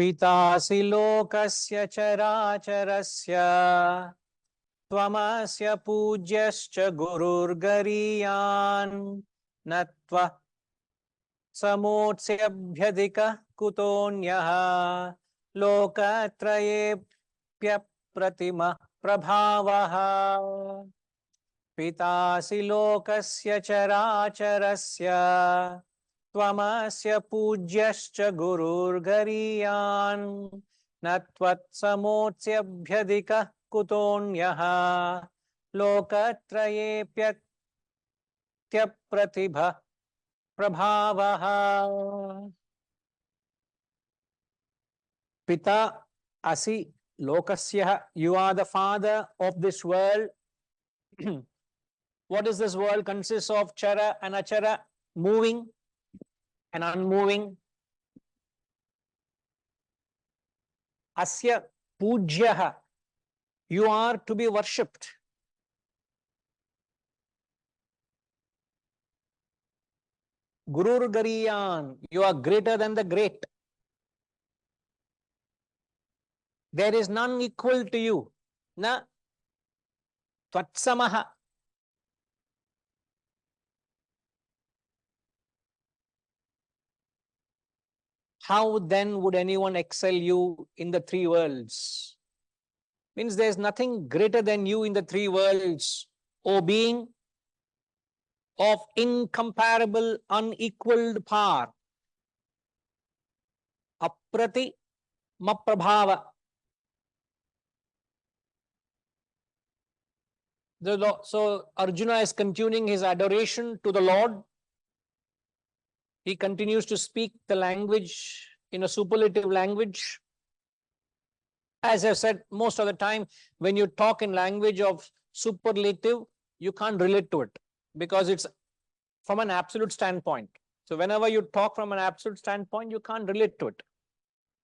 Pitasi lokasya characharasya tvamasya pujyascha gururgariyan natva samotsyabhyadika kutonyah lokatrayepya pratima prabhavaha. Pitasi lokasya characharasya tvamasya pugyascha gururgariyan natvat samotsyabhyadika kutonyah lokatrayepya pratibha prabhavaha. Pita asi lokasya, you are the father of this world. What is this world? Consists of chara and achara, moving and unmoving. Asya pujyaha, you are to be worshipped. Gurur Gariyan, you are greater than the great. There is none equal to you. Na tvatsamaha. How then would anyone excel you in the three worlds? Means there is nothing greater than you in the three worlds, O being of incomparable, unequaled power. Aprati maprabhava. So Arjuna is continuing his adoration to the Lord. He continues to speak the language in a superlative language. As I've said, most of the time, when you talk in language of superlative, you can't relate to it because it's from an absolute standpoint. So whenever you talk from an absolute standpoint, you can't relate to it.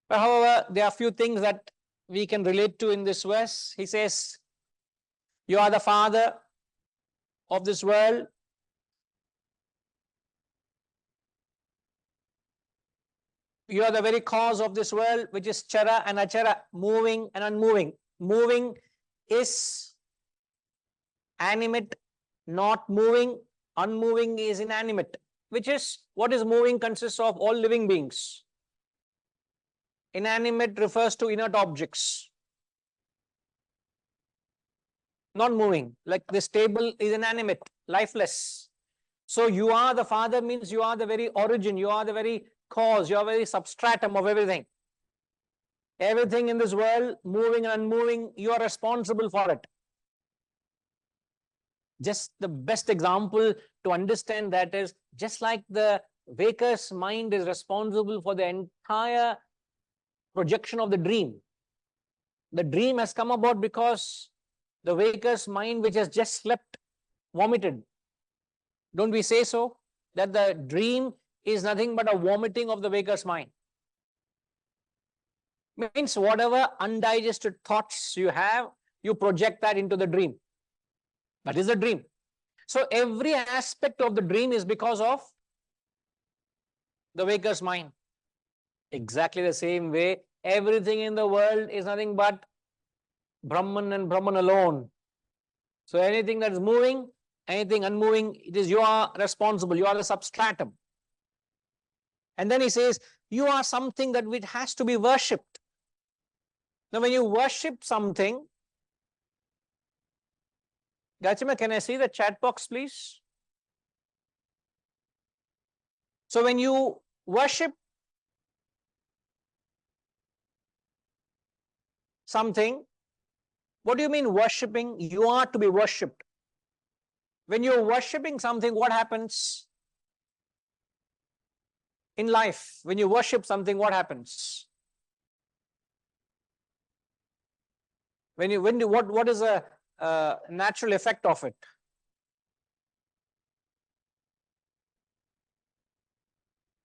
But however, there are a few things that we can relate to in this verse. He says, you are the father of this world. You are the very cause of this world, which is chara and achara, moving and unmoving. Moving is animate, not moving. Unmoving is inanimate, which is what is moving consists of all living beings. Inanimate refers to inert objects. Not moving, like this table is inanimate, lifeless. So you are the father means you are the very origin, you are the very cause, you are very substratum of everything. Everything in this world, moving and unmoving, you are responsible for it. Just the best example to understand that is just like the waker's mind is responsible for the entire projection of the dream. The dream has come about because the waker's mind, which has just slept, vomited. Don't we say so? That the dream is nothing but a vomiting of the waker's mind. Means whatever undigested thoughts you have, you project that into the dream. That is the dream. So every aspect of the dream is because of the waker's mind. Exactly the same way, everything in the world is nothing but Brahman and Brahman alone. So anything that is moving, anything unmoving, it is you are responsible, you are the substratum. And then he says, you are something that which has to be worshipped. Now when you worship something, Gachima, can I see the chat box, please? So when you worship something, what do you mean worshipping? You are to be worshipped. When you're worshipping something, what happens in life? When you worship something, what happens? What is a natural effect of it?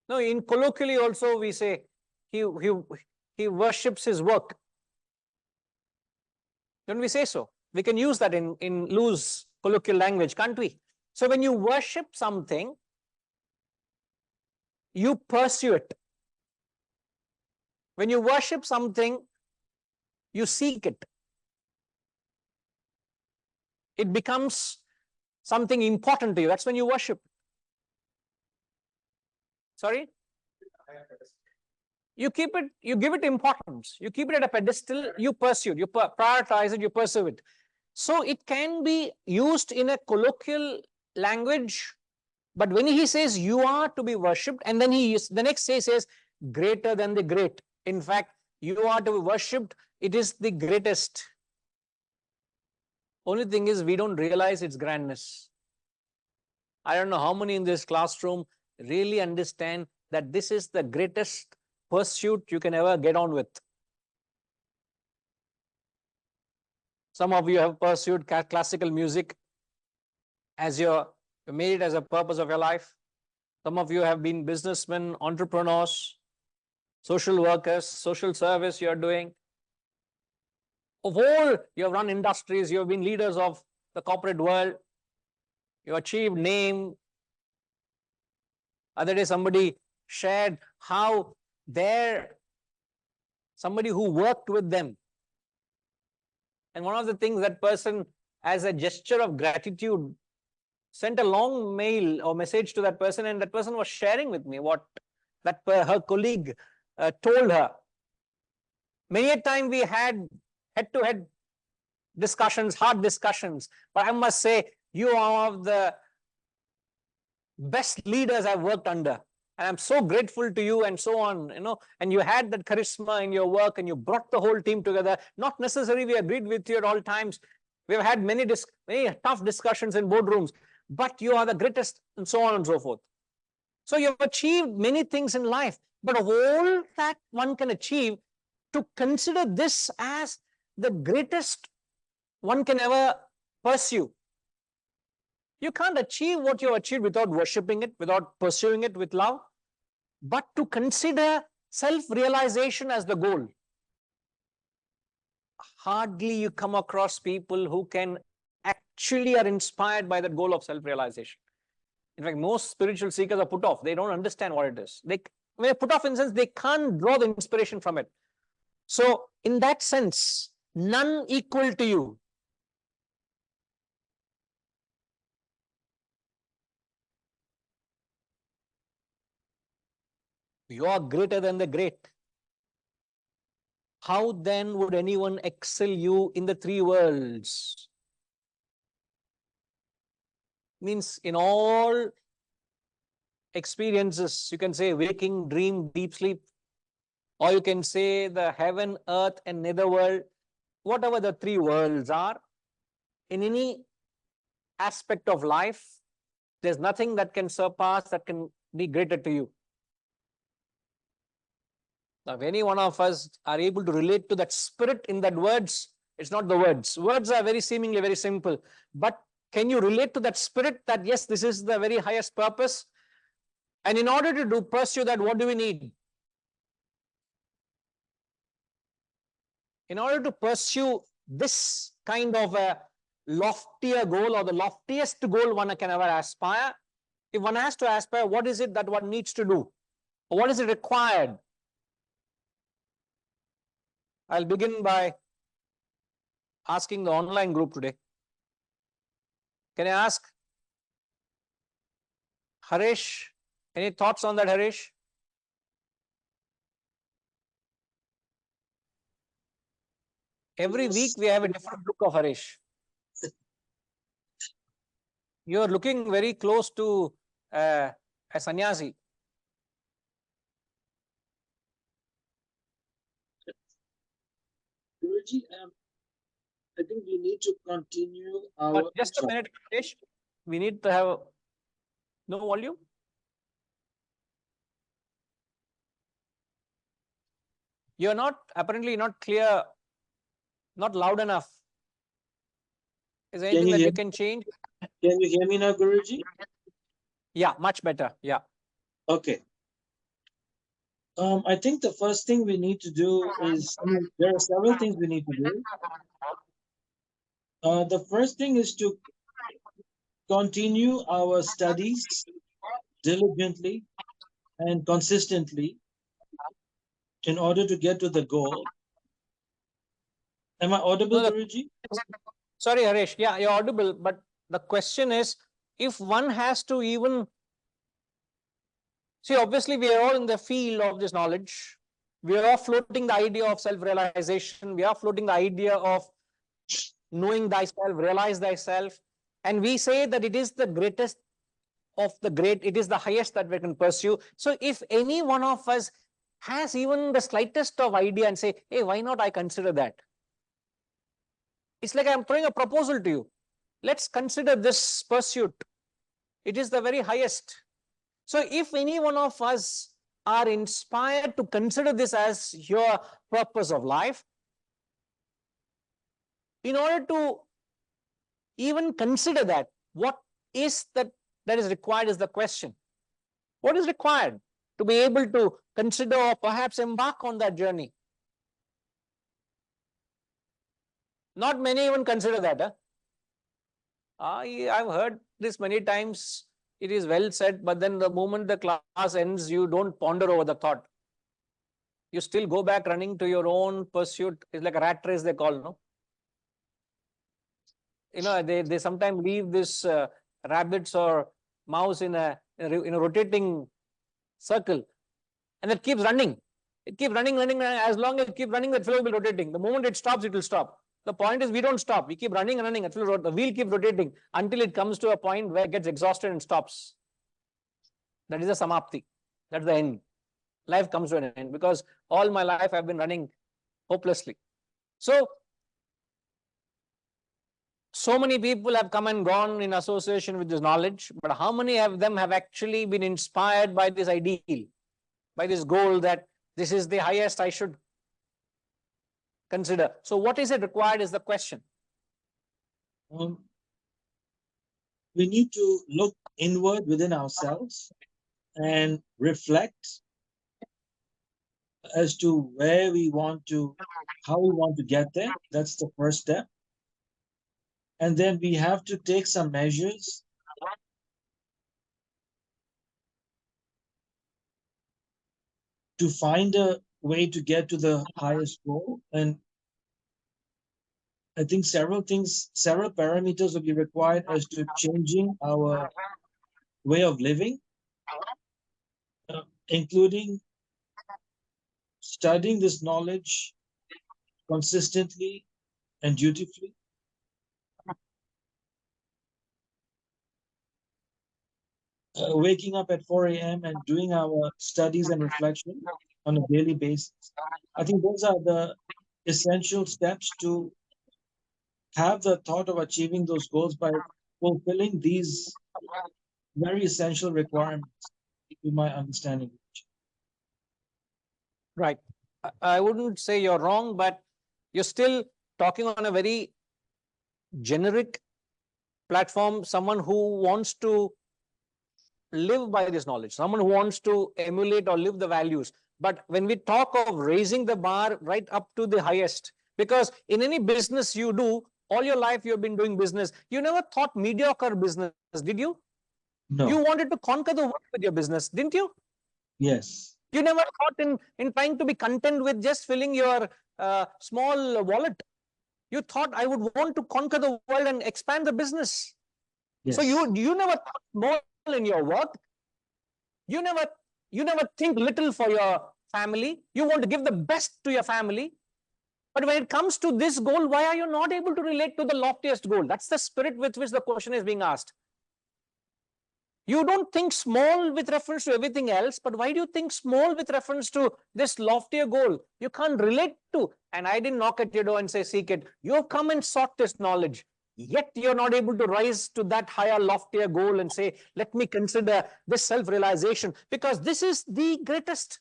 No, in colloquially also we say he worships his work. Don't we say so? We can use that in loose colloquial language, can't we? So when you worship something, you pursue it. When you worship something, you seek it. It becomes something important to you. That's when you worship. Sorry? You keep it, you give it importance. You keep it at a pedestal, you pursue it, you prioritize it, you pursue it. So it can be used in a colloquial language, but when he says you are to be worshipped, and then the next day says greater than the great. In fact, you are to be worshipped, it is the greatest. Only thing is, we don't realize its grandness. I don't know how many in this classroom really understand that this is the greatest pursuit you can ever get on with. Some of you have pursued classical music as you made it as a purpose of your life. Some of you have been businessmen, entrepreneurs, social workers, social service you are doing. Of all, you have run industries, you have been leaders of the corporate world, you achieved name. Other day somebody shared how somebody who worked with them, and one of the things that person, as a gesture of gratitude, sent a long mail or message to that person, and that person was sharing with me what that her colleague told her. Many a time we had head-to-head discussions, hard discussions, but I must say you are one of the best leaders I've worked under, and I'm so grateful to you, and so on, and you had that charisma in your work, and you brought the whole team together. Not necessarily we agreed with you at all times. We've had many tough discussions in boardrooms, but you are the greatest, and so on and so forth. So you've achieved many things in life, but of all that one can achieve, to consider this as the greatest one can ever pursue. You can't achieve what you achieved without worshipping it, without pursuing it with love. But to consider self-realization as the goal, hardly you come across people who can actually are inspired by that goal of self-realization. In fact, most spiritual seekers are put off. They don't understand what it is. When they're put off in the sense, they can't draw the inspiration from it. So in that sense, none equal to you. You are greater than the great. How then would anyone excel you in the three worlds? Means in all experiences, you can say waking, dream, deep sleep, or you can say the heaven, earth, and netherworld, whatever the three worlds are, in any aspect of life, there's nothing that can surpass, that can be greater to you. Now, if any one of us are able to relate to that spirit in that words, it's not the words. Words are seemingly very simple. But can you relate to that spirit that, yes, this is the very highest purpose? And in order to pursue that, what do we need? In order to pursue this kind of a loftier goal, or the loftiest goal one can ever aspire, if one has to aspire, what is it that one needs to do? Or what is it required? I'll begin by asking the online group today. Can I ask Harish? Any thoughts on that, Harish? Every week we have a different look of Harish. You are looking very close to a sannyasi. Guruji, I think we need to continue our... But just a minute, Harish. We need to have no volume. You're not, apparently not clear, not loud enough. Is there anything that you can change? Can you hear me now, Guruji? Yeah, much better. Yeah. Okay. I think the first thing we need to do is, there are several things we need to do. The first thing is to continue our studies diligently and consistently, in order to get to the goal. Am I audible, No, Guruji? sorry, Harish. Yeah, you're audible. But the question is, if one has to even see, obviously, we are all in the field of this knowledge. We are all floating the idea of self-realization. We are floating the idea of knowing thyself, realize thyself. And we say that it is the greatest of the great, it is the highest that we can pursue. So if any one of us has even the slightest of idea and say, hey, why not I consider that? It's like I'm throwing a proposal to you. Let's consider this pursuit. It is the very highest. So if any one of us are inspired to consider this as your purpose of life, in order to even consider that, what is that is required is the question. What is required to be able to consider or perhaps embark on that journey? Not many even consider that. Huh? I've heard this many times. It is well said, but then the moment the class ends, you don't ponder over the thought. You still go back running to your own pursuit. It's like a rat race, they call, no? You know, they sometimes leave this rabbits or mouse in a rotating circle, and it keeps running. It keeps running. As long as it keeps running, that fellow will be rotating. The moment it stops, it will stop. The point is, we don't stop. We keep running and running. The wheel keeps rotating until it comes to a point where it gets exhausted and stops. That is the samapti. That's the end. Life comes to an end, because all my life I've been running hopelessly. So many people have come and gone in association with this knowledge, but how many of them have actually been inspired by this ideal, by this goal that this is the highest I should consider? So what is it required is the question. We need to look inward within ourselves and reflect as to where we want to, how we want to get there. That's the first step. And then we have to take some measures to find a way to get to the highest goal. And I think several parameters will be required as to changing our way of living, including studying this knowledge consistently and dutifully, waking up at 4 a.m. and doing our studies and reflection on a daily basis. I think those are the essential steps to have the thought of achieving those goals by fulfilling these very essential requirements, in my understanding. Right. I wouldn't say you're wrong, but you're still talking on a very generic platform. Someone who wants to live by this knowledge, someone who wants to emulate or live the values. But when we talk of raising the bar right up to the highest, because in any business you do, all your life you've been doing business, you never thought mediocre business, did you? No. You wanted to conquer the world with your business, didn't you? Yes. You never thought in trying to be content with just filling your small wallet. You thought, I would want to conquer the world and expand the business. Yes. So you never thought small in your work. You never think little for your family. You want to give the best to your family. But when it comes to this goal, why are you not able to relate to the loftiest goal? That's the spirit with which the question is being asked. You don't think small with reference to everything else, but why do you think small with reference to this loftier goal? You can't relate to. And I didn't knock at your door and say, seek it. You've come and sought this knowledge. Yet you're not able to rise to that higher, loftier goal and say, let me consider this self-realization, because this is the greatest.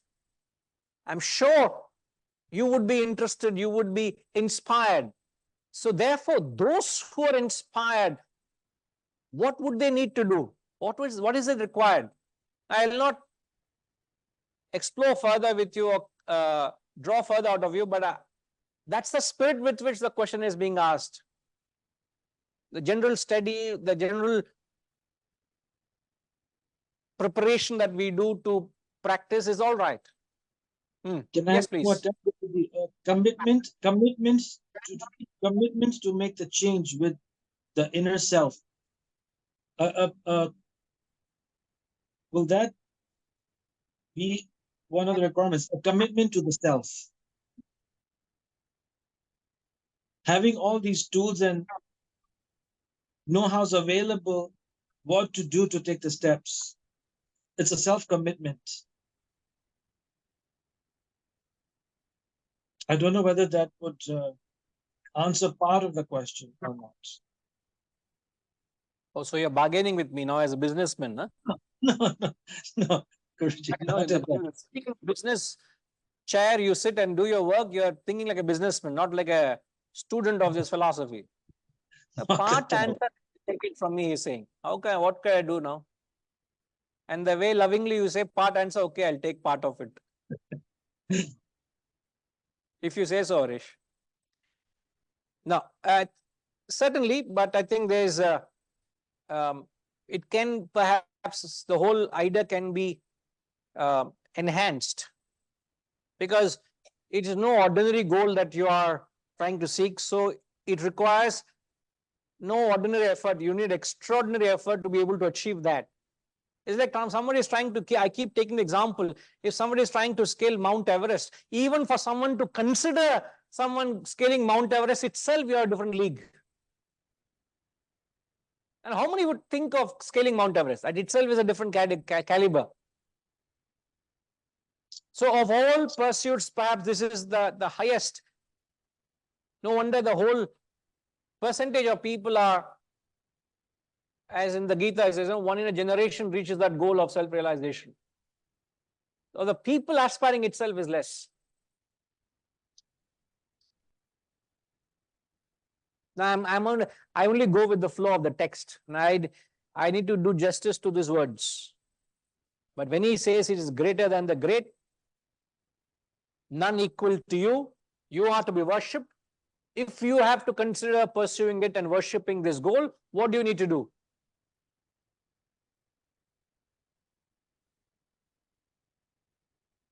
I'm sure you would be interested, you would be inspired. So therefore, those who are inspired, what would they need to do? What is it required? I will not explore further with you or draw further out of you, but that's the spirit with which the question is being asked. The general study, the general preparation that we do to practice is all right. Can I Yes, have more please. time with the commitments to make the change with the inner self? Will that be one of the requirements? A commitment to the self. Having all these tools and know-hows available, what to do to take the steps. It's a self-commitment. I don't know whether that would answer part of the question or not. Oh, so you're bargaining with me now as a businessman, huh? No, no, no, Guruji, No, not at all. speaking of business chair, you sit and do your work, you're thinking like a businessman, not like a student of this philosophy. The Not part at all. answer, take it from me, he's saying. What can I do now? And the way lovingly you say part answer, okay, I'll take part of it. If you say so, Harish. No, certainly, but I think there's it can perhaps the whole idea can be enhanced, because it is no ordinary goal that you are trying to seek. So it requires no ordinary effort. You need extraordinary effort to be able to achieve that. It's like somebody is trying to, I keep taking the example, if somebody is trying to scale Mount Everest, even for someone to consider someone scaling Mount Everest itself, you are a different league. And how many would think of scaling Mount Everest? That itself is a different caliber. So of all pursuits, perhaps this is the highest. No wonder the whole percentage of people are, as in the Gita, it says, one in a generation reaches that goal of self-realization. So the people aspiring itself is less. Now I only go with the flow of the text. And I need to do justice to these words. But when he says it is greater than the great, none equal to you, you are to be worshipped. If you have to consider pursuing it and worshipping this goal, what do you need to do?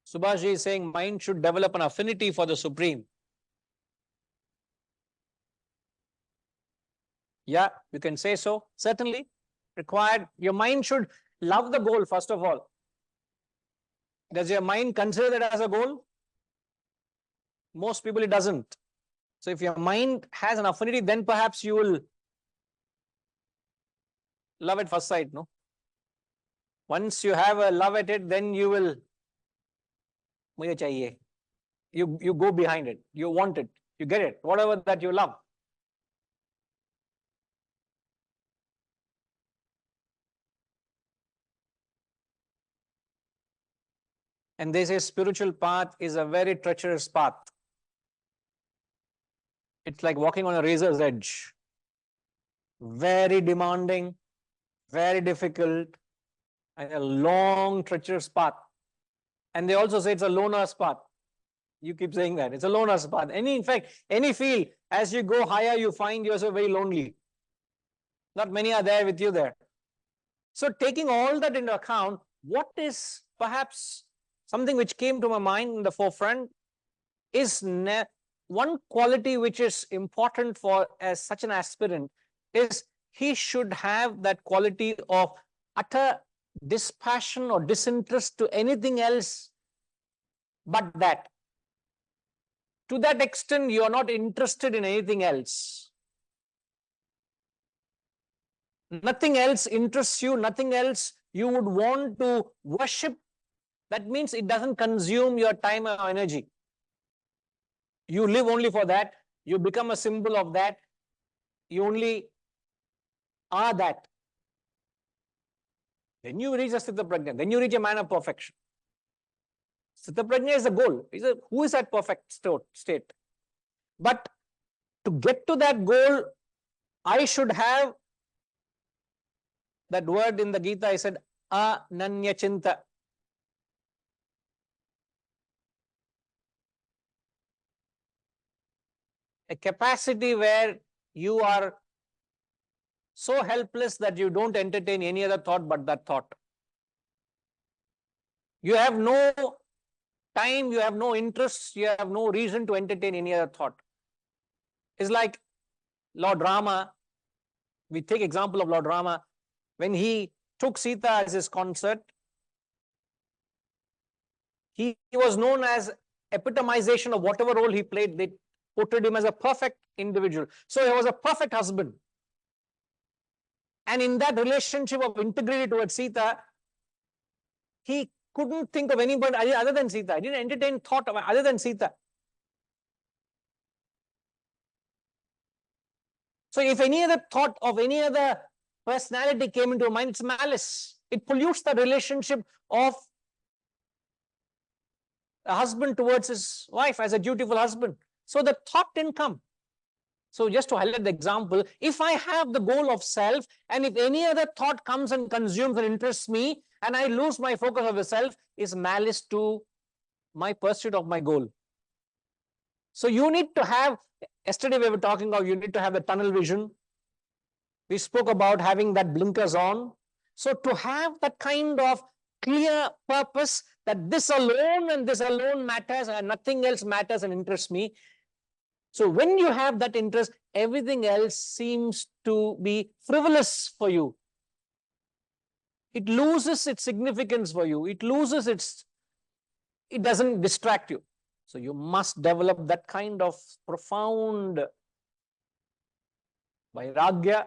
Subhash is saying mind should develop an affinity for the Supreme. Yeah, you can say so. Certainly required. Your mind should love the goal, first of all. Does your mind consider that as a goal? Most people, it doesn't. So if your mind has an affinity, then perhaps you will love at first sight, no? Once you have a love at it, then you will, mujhe chahiye. You go behind it. You want it. You get it. Whatever that you love. And they say spiritual path is a very treacherous path. It's like walking on a razor's edge. Very demanding, very difficult, and a long, treacherous path. And they also say it's a loner's path. You keep saying that. It's a loner's path. In fact, any field, as you go higher, you find yourself very lonely. Not many are there with you there. So taking all that into account, what is perhaps something which came to my mind in the forefront is one quality which is important for as such an aspirant is he should have that quality of utter dispassion or disinterest to anything else but that. To that extent, you are not interested in anything else. Nothing else interests you, nothing else you would want to worship. That means it doesn't consume your time or energy. You live only for that. You become a symbol of that. You only are that. Then you reach a Sthita Prajna. Then you reach a man of perfection. Sthita Prajna is the goal. Who is that perfect state? But to get to that goal, I should have that word in the Gita. I said, ananya chinta. A capacity where you are so helpless that you don't entertain any other thought but that thought. You have no time you have no interest, you have no reason to entertain any other thought. It's like Lord Rama. We take example of Lord Rama. When he took Sita as his consort, he was known as epitomization of whatever role he played. They portrayed him as a perfect individual. So he was a perfect husband. And in that relationship of integrity towards Sita, he couldn't think of anybody other than Sita. He didn't entertain thought of other than Sita. So if any other thought of any other personality came into your mind, it's malice. It pollutes the relationship of a husband towards his wife as a dutiful husband. So the thought didn't come. So just to highlight the example, if I have the goal of self, and if any other thought comes and consumes and interests me, and I lose my focus of the self, is malice to my pursuit of my goal. So you need to have, yesterday we were talking about, you need to have the tunnel vision. We spoke about having that blinkers on. So to have that kind of clear purpose that this alone and this alone matters and nothing else matters and interests me. So when you have that interest, everything else seems to be frivolous for you. It loses its significance for you. It doesn't distract you. So you must develop that kind of profound vairagya.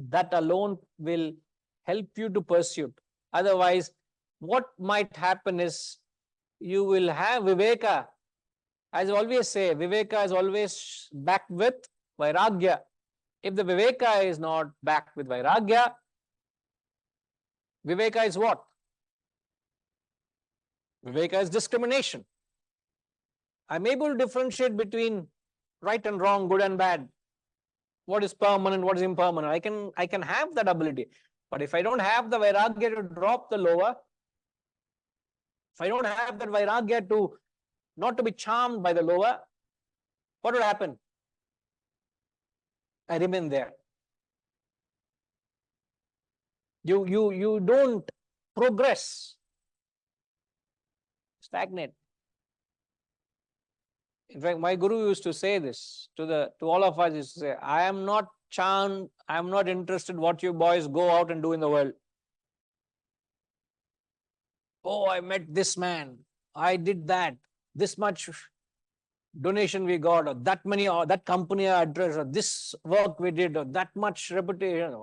That alone will help you to pursue. Otherwise, what might happen is you will have viveka. As I always say, viveka is always backed with vairagya. If the viveka is not backed with vairagya, viveka is what? Viveka is discrimination. I'm able to differentiate between right and wrong, good and bad. What is permanent, what is impermanent. I can have that ability. But if I don't have the vairagya to drop the lower, if I don't have that vairagya to not to be charmed by the lower, what will happen? I remain there. You don't progress. Stagnate. In fact, my guru used to say this to all of us. He used to say, I am not charmed, I am not interested what you boys go out and do in the world. Oh, I met this man, I did that, this much donation we got, or that many, or that company address, or this work we did, or that much reputation.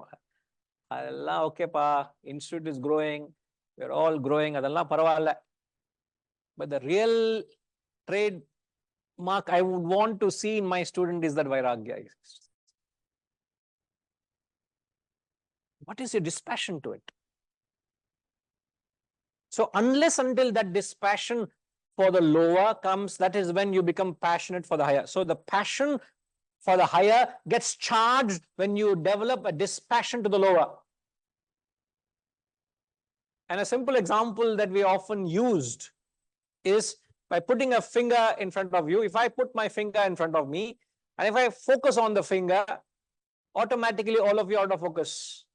Allah, okay, pa, institute is growing, we're all growing, adalla paravalla. But the real trade mark I would want to see in my student is that vairagya. What is your dispassion to it? So unless until that dispassion for the lower comes, that is when you become passionate for the higher. So the passion for the higher gets charged when you develop a dispassion to the lower. And a simple example that we often used is by putting a finger in front of you. If I put my finger in front of me, and if I focus on the finger, automatically all of you are out of focus.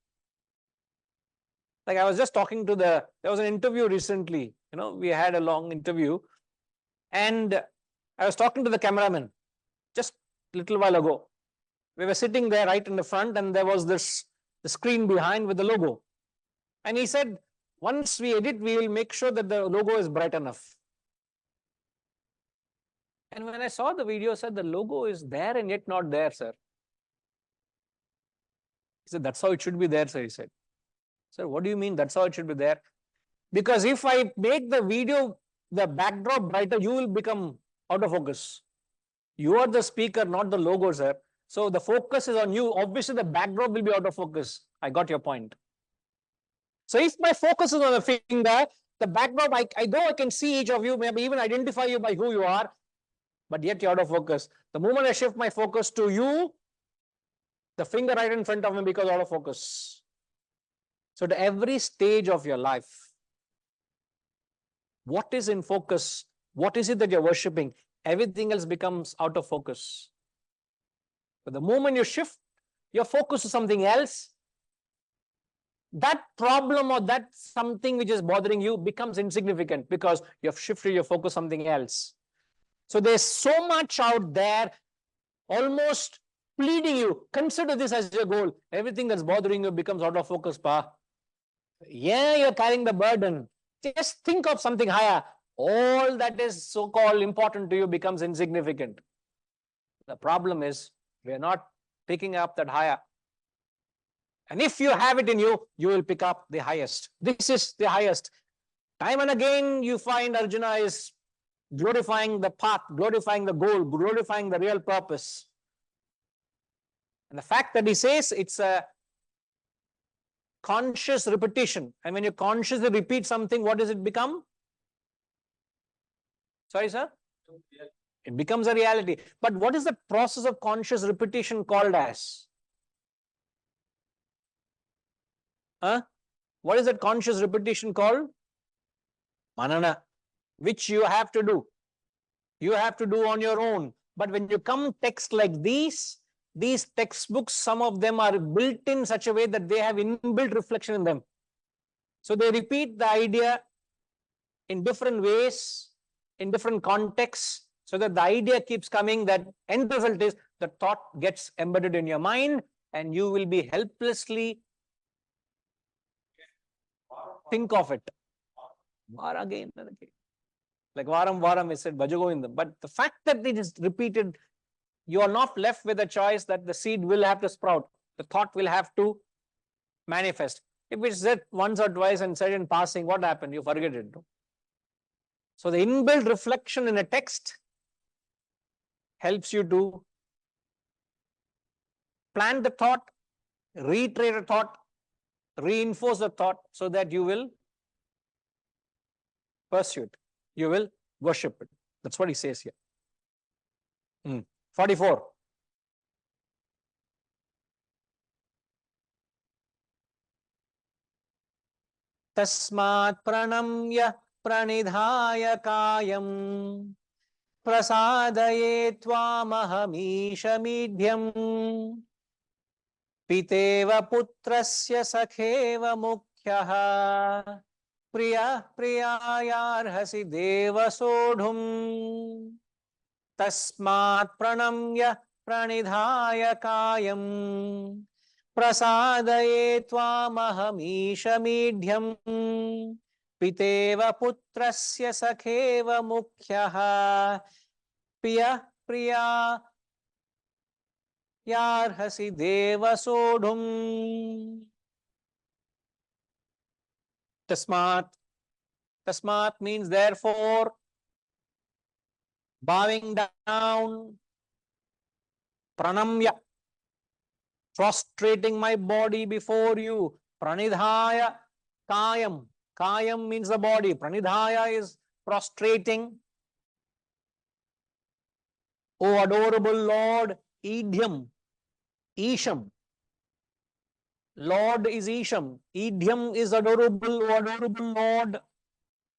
Like I was just talking to there was an interview recently, we had a long interview, and I was talking to the cameraman just a little while ago. We were sitting there right in the front, and there was the screen behind with the logo. And he said, once we edit, we will make sure that the logo is bright enough. And when I saw the video, I said, the logo is there and yet not there, sir. He said, that's how it should be there, sir, he said. Sir, what do you mean that's how it should be there? Because if I make the video, the backdrop brighter, you will become out of focus. You are the speaker, not the logo, sir. So the focus is on you. Obviously, the backdrop will be out of focus. I got your point. So if my focus is on the finger, the backdrop, I know I can see each of you, maybe even identify you by who you are, but yet you're out of focus. The moment I shift my focus to you, the finger right in front of me becomes out of focus. So at every stage of your life, what is in focus? What is it that you're worshipping? Everything else becomes out of focus. But the moment you shift your focus to something else, that problem or that something which is bothering you becomes insignificant because you have shifted your focus something else. So there's so much out there almost pleading you, consider this as your goal. Everything that's bothering you becomes out of focus, pa. Yeah, you're carrying the burden. Just think of something higher. All that is so-called important to you becomes insignificant. The problem is we are not picking up that higher. And if you have it in you, you will pick up the highest. This is the highest. Time and again, you find Arjuna is glorifying the path, glorifying the goal, glorifying the real purpose. And the fact that he says it's a conscious repetition. And when you consciously repeat something, what does it become? Sorry, sir? It becomes a reality. But what is the process of conscious repetition called as? What is that conscious repetition called? Manana, which you have to do. You have to do on your own. But when you come text like these textbooks, some of them are built in such a way that they have inbuilt reflection in them. So they repeat the idea in different ways, in different contexts, so that the idea keeps coming. That end result is the thought gets embedded in your mind and you will be helplessly think of it. Again and again. Like Varam is said, Bhajagovindam. But the fact that it is repeated, you are not left with a choice that the seed will have to sprout. The thought will have to manifest. If it's said once or twice and said in passing, what happened? You forget it. So the inbuilt reflection in a text helps you to plant the thought, reiterate a thought, reinforce the thought so that you will pursue it. You will worship it. That's what he says here. 44. Tasmat pranamya pranidhaya kayam prasadaye tvamahamisha midhyam piteva putrasya sakheva mukhyaha priya priyayarhasi deva sodhum tasmat pranamya pranidhaya kayam prasadaye tvamahamisha midhyam piteva putrasya sakheva mukhyaha priya yarhasi deva sodhum. Tasmat means therefore, bowing down, pranamya, prostrating my body before you, pranidhaya kayam. Kayam means the body, pranidhaya is prostrating. O adorable Lord, idhyam, isham. Lord is isham, idhyam is adorable, O adorable Lord.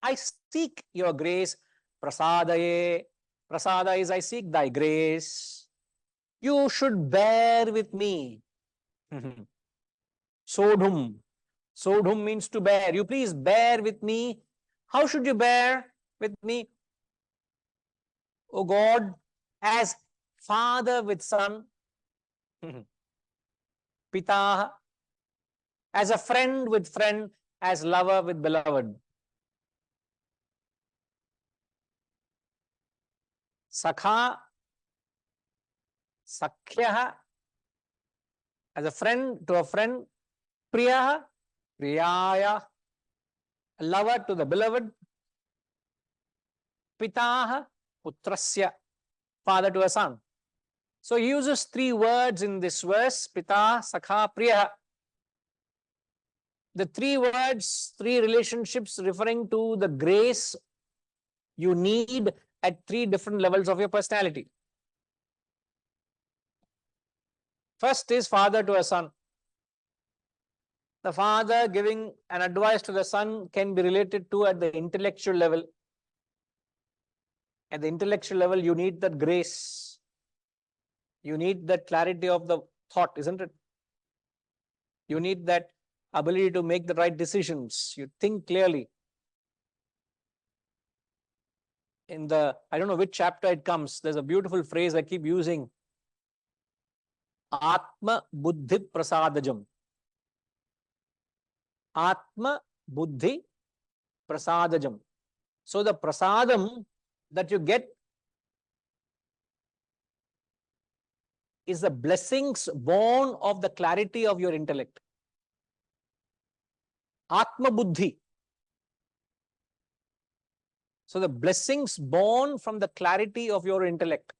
I seek your grace, prasadaye. Prasada is I seek thy grace. You should bear with me. Sodhum. Sodhum means to bear. You please bear with me. How should you bear with me? O God, as father with son, Pita, as a friend with friend, as lover with beloved. Sakha, Sakhyaha, as a friend to a friend, Priyaha, Priyaya, a lover to the beloved, Pitaha, Putrasya, father to a son. So he uses three words in this verse, Pita, Sakha, Priyaha. The three words, three relationships referring to the grace you need at three different levels of your personality. First is father to a son. The father giving an advice to the son can be related to at the intellectual level. At the intellectual level, you need that grace. You need that clarity of the thought, isn't it? You need that ability to make the right decisions. You think clearly. In the, I don't know which chapter it comes, there's a beautiful phrase I keep using. Atma Buddhi Prasadajam. Atma Buddhi Prasadajam. So the prasadam that you get is the blessings born of the clarity of your intellect. Atma Buddhi. So the blessings born from the clarity of your intellect.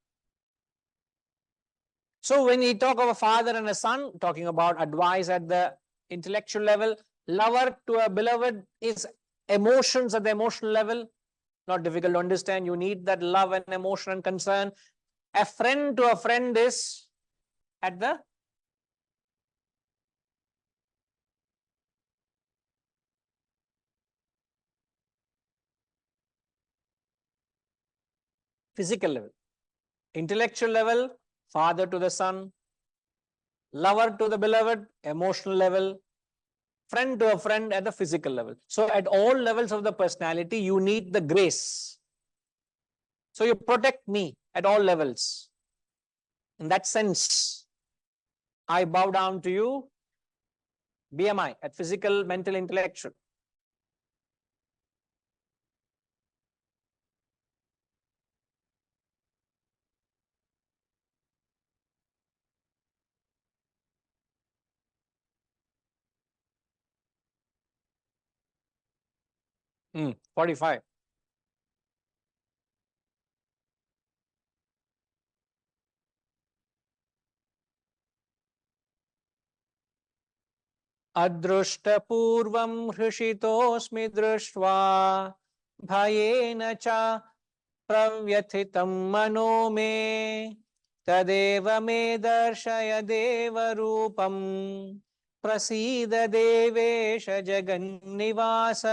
So when we talk of a father and a son, talking about advice at the intellectual level, lover to a beloved is emotions at the emotional level. Not difficult to understand. You need that love and emotion and concern. A friend to a friend is at the physical level. Intellectual level, father to the son. Lover to the beloved, emotional level. Friend to a friend at the physical level. So at all levels of the personality, you need the grace. So you protect me at all levels. In that sense, I bow down to you, BMI, at physical, mental, intellectual. Hmm, 45. Adrushtaपूर्वं हृषितोऽस्मि दृष्ट्वा भयेन च प्रव्यथितं मनो मे तदेव मे दर्शय देवरूपं प्रसीद देवेश जगन्निवास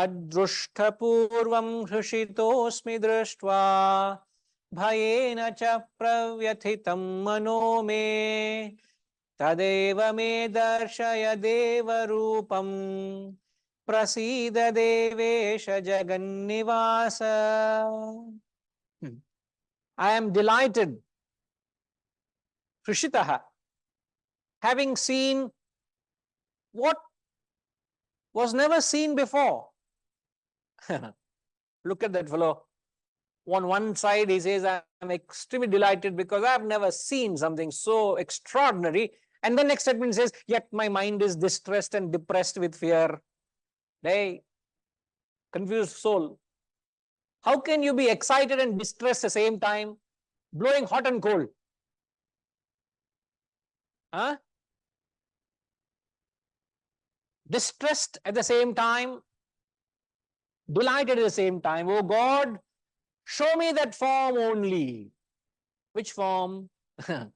अदृष्टपूर्वं हृषितोऽस्मि दृष्ट्वा भयेन च प्रव्यथितं मनो मे तदेव मे दर्शय देवरूपं प्रसीद देवेश जगन्निवास. I am delighted, Hrishitaha, having seen what was never seen before. Look at that fellow. On one side, he says, I am extremely delighted because I have never seen something so extraordinary. And the next statement says, yet my mind is distressed and depressed with fear. Hey, confused soul. How can you be excited and distressed at the same time? Blowing hot and cold. Huh? Distressed at the same time, delighted at the same time. Oh God, show me that form only. Which form? The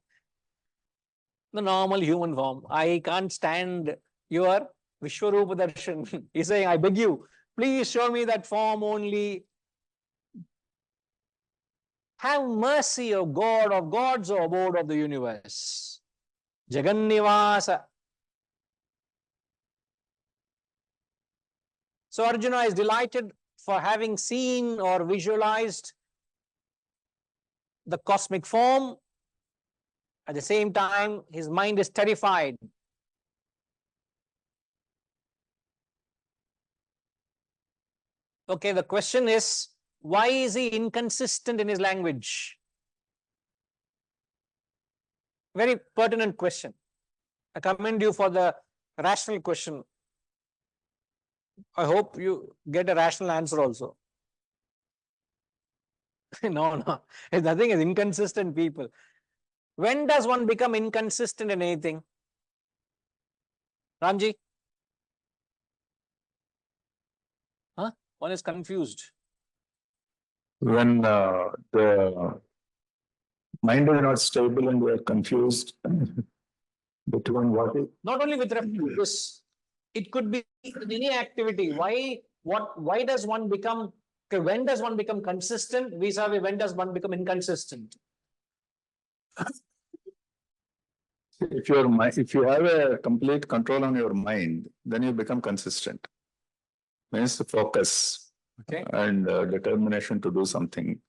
normal human form. I can't stand your Vishwarupa Darshan. He's saying, I beg you, please show me that form only. Have mercy, O God of gods, O abode of the universe. Jagannivasa. So Arjuna is delighted for having seen or visualized the cosmic form. At the same time, his mind is terrified. Okay, the question is, why is he inconsistent in his language? Very pertinent question. I commend you for the rational question. I hope you get a rational answer also. No. Nothing is inconsistent people. When does one become inconsistent in anything? Ramji? Huh? One is confused. When the mind is not stable and we are confused between what is. Not only with reference to this, it could be in any activity. Why does one become, okay, when does one become consistent vis-a-vis when does one become inconsistent? if your mind, if you have a complete control on your mind, then you become consistent. Means focus Okay. and determination to do something.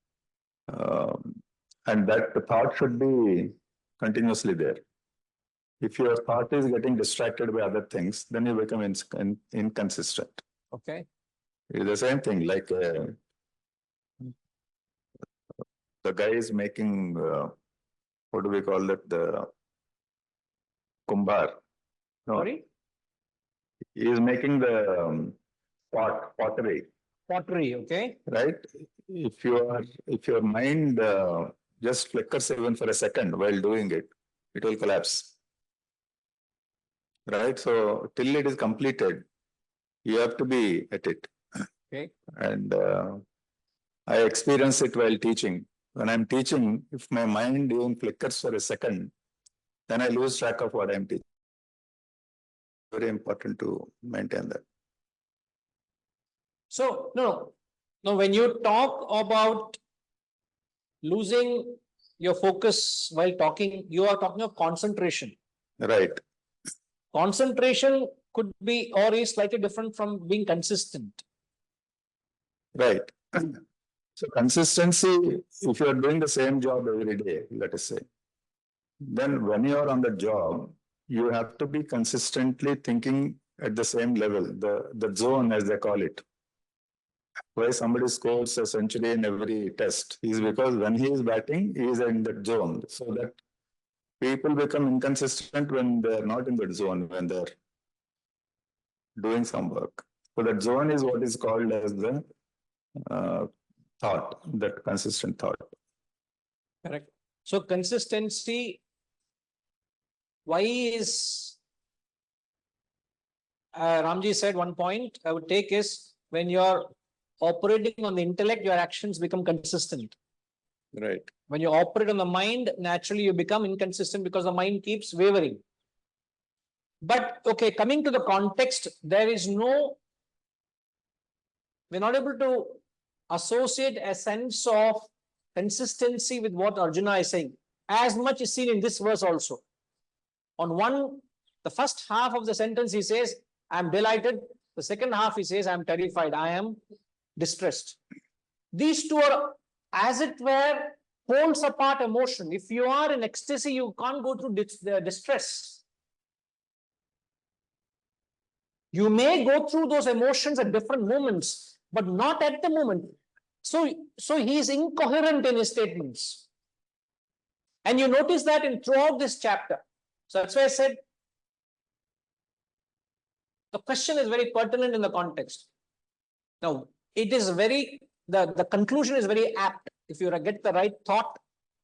And that the thought should be continuously there. If your thought is getting distracted by other things, then you become inconsistent. Okay. It's the same thing, like the guy is making, what do we call it, the kumbar. No, Sorry? he is making the pottery, Pottery, okay. right? If your mind just flickers even for a second while doing it, it will collapse. Right? So till it is completed, you have to be at it. Okay. And I experience it while teaching. When I'm teaching, if my mind even flickers for a second, then I lose track of what I'm teaching. Very important to maintain that. So, no, when you talk about losing your focus while talking, you are talking of concentration. Right. Concentration could be or is slightly different from being consistent. Right. So consistency, if you are doing the same job every day, let us say, then when you are on the job, you have to be consistently thinking at the same level, the zone as they call it. Why somebody scores a century in every test is because when he is batting, he is in that zone. So that people become inconsistent when they are not in that zone, when they are doing some work. So that zone is what is called as the thought, that consistent thought. Correct. So consistency, why is Ramji said one point I would take is when you're operating on the intellect, your actions become consistent. Right. When you operate on the mind, naturally you become inconsistent because the mind keeps wavering. But okay, coming to the context, we're not able to associate a sense of consistency with what Arjuna is saying. As much is seen in this verse also. The first half of the sentence he says, I'm delighted. The second half he says, I'm terrified. I am distressed. These two are, as it were, poles apart emotion. If you are in ecstasy, you can't go through distress. You may go through those emotions at different moments, but not at the moment. So he is incoherent in his statements. And you notice that throughout this chapter. So that's why I said the question is very pertinent in the context. Now, it is the conclusion is very apt if you get the right thought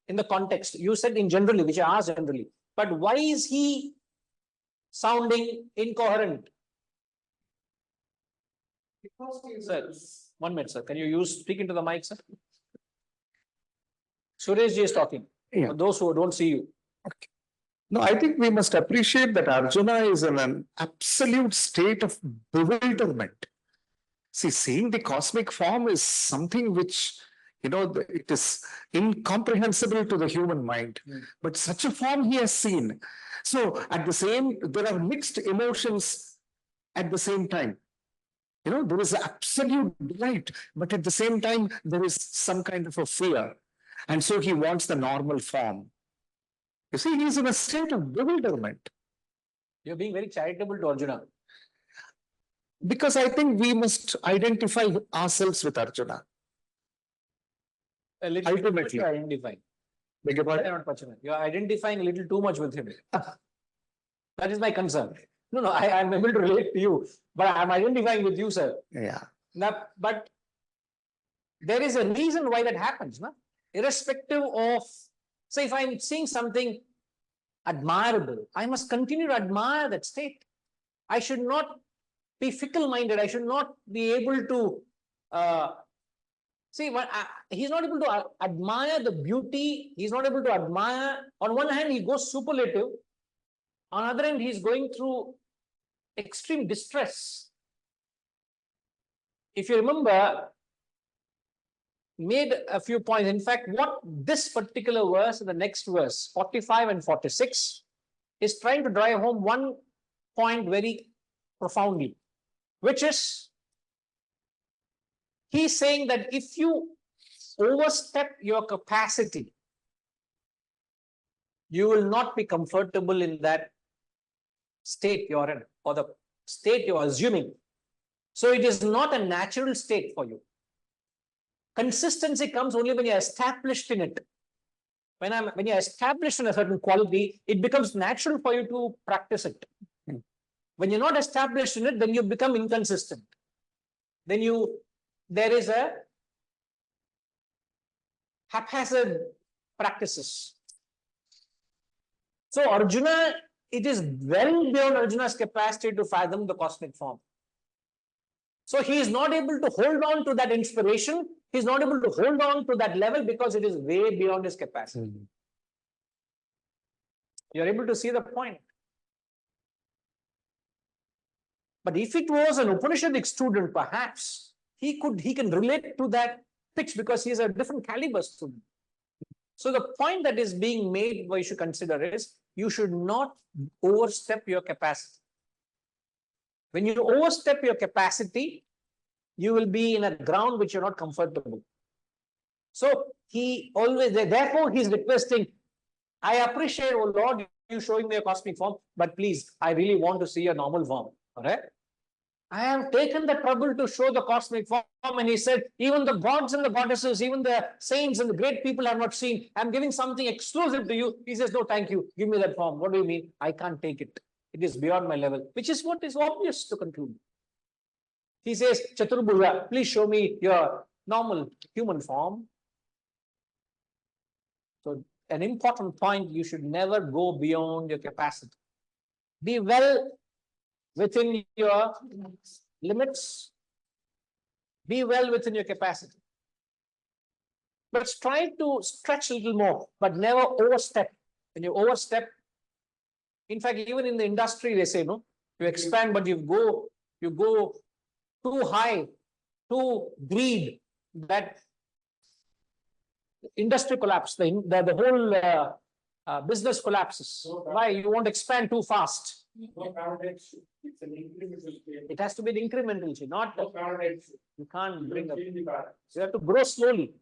in the context. You said in generally, which I asked generally. But why is he sounding incoherent? Sir, 1 minute, sir. Can you speak into the mic, sir? Suresh ji is talking. Yeah. For those who don't see you. Okay. No, I think we must appreciate that Arjuna is in an absolute state of bewilderment. See, seeing the cosmic form is something which, it is incomprehensible to the human mind. But such a form he has seen. So there are mixed emotions at the same time. There is absolute delight, but at the same time, there is some kind of a fear. And so he wants the normal form. You see, he is in a state of bewilderment. You're being very charitable to Arjuna. Because I think we must identify ourselves with Arjuna. A little Ultimately. You're identifying. Beg your pardon? You're identifying a little too much with him. That is my concern. No, I'm able to relate to you, but I'm identifying with you, sir. Yeah. Now, but there is a reason why that happens, no? Irrespective of, say, if I'm seeing something admirable, I must continue to admire that state. I should not be fickle-minded. I should not be able to he's not able to admire the beauty. He's not able to admire. On one hand, he goes superlative. On the other hand, he's going through extreme distress. If you remember, made a few points. In fact, what this particular verse and the next verse, 45 and 46, is trying to drive home one point very profoundly, which is he's saying that if you overstep your capacity, you will not be comfortable in that state you're in, or the state you're assuming. So it is not a natural state for you. Consistency comes only when you're established in it. When you're established in a certain quality, it becomes natural for you to practice it. When you're not established in it, then you become inconsistent. Then there is a haphazard practices. So Arjuna, it is well beyond Arjuna's capacity to fathom the cosmic form. So he is not able to hold on to that inspiration. He is not able to hold on to that level because it is way beyond his capacity. You're able to see the point. But if it was an Upanishadic student, perhaps he can relate to that pitch because he is a different caliber student. So the point that is being made, what you should consider is, you should not overstep your capacity. When you overstep your capacity, you will be in a ground which you're not comfortable. So therefore he's requesting, I appreciate, oh Lord, you showing me a cosmic form, but please, I really want to see a normal form. All right? I have taken the trouble to show the cosmic form, and he said, even the gods and the goddesses, even the saints and the great people have not seen. I'm giving something exclusive to you. He says, no, thank you. Give me that form. What do you mean? I can't take it. It is beyond my level, which is what is obvious to conclude. He says, Chaturbhuja, please show me your normal human form. So an important point, you should never go beyond your capacity. Be well within your limits. Be well within your capacity. But try to stretch a little more, but never overstep. When you overstep, in fact, even in the industry, they say, no, you expand, but you go too high, too greed, that industry collapse, the whole business collapses. Why? You won't expand too fast. It's an incremental change. It has to be an incremental change, not No paradigm shift. you can't bring up. Change the paradigm. You have to grow slowly.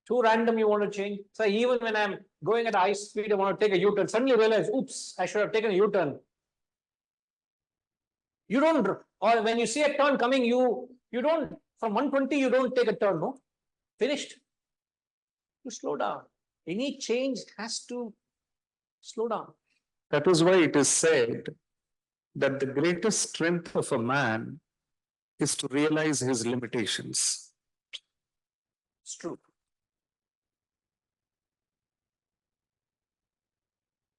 Too random, you want to change. So even when I'm going at high speed, I want to take a U-turn, suddenly realize, oops, I should have taken a U-turn. You don't, or when you see a turn coming, you don't, from 120, you don't take a turn, no? Finished. You slow down. Any change has to slow down. That is why it is said that the greatest strength of a man is to realize his limitations. It's true.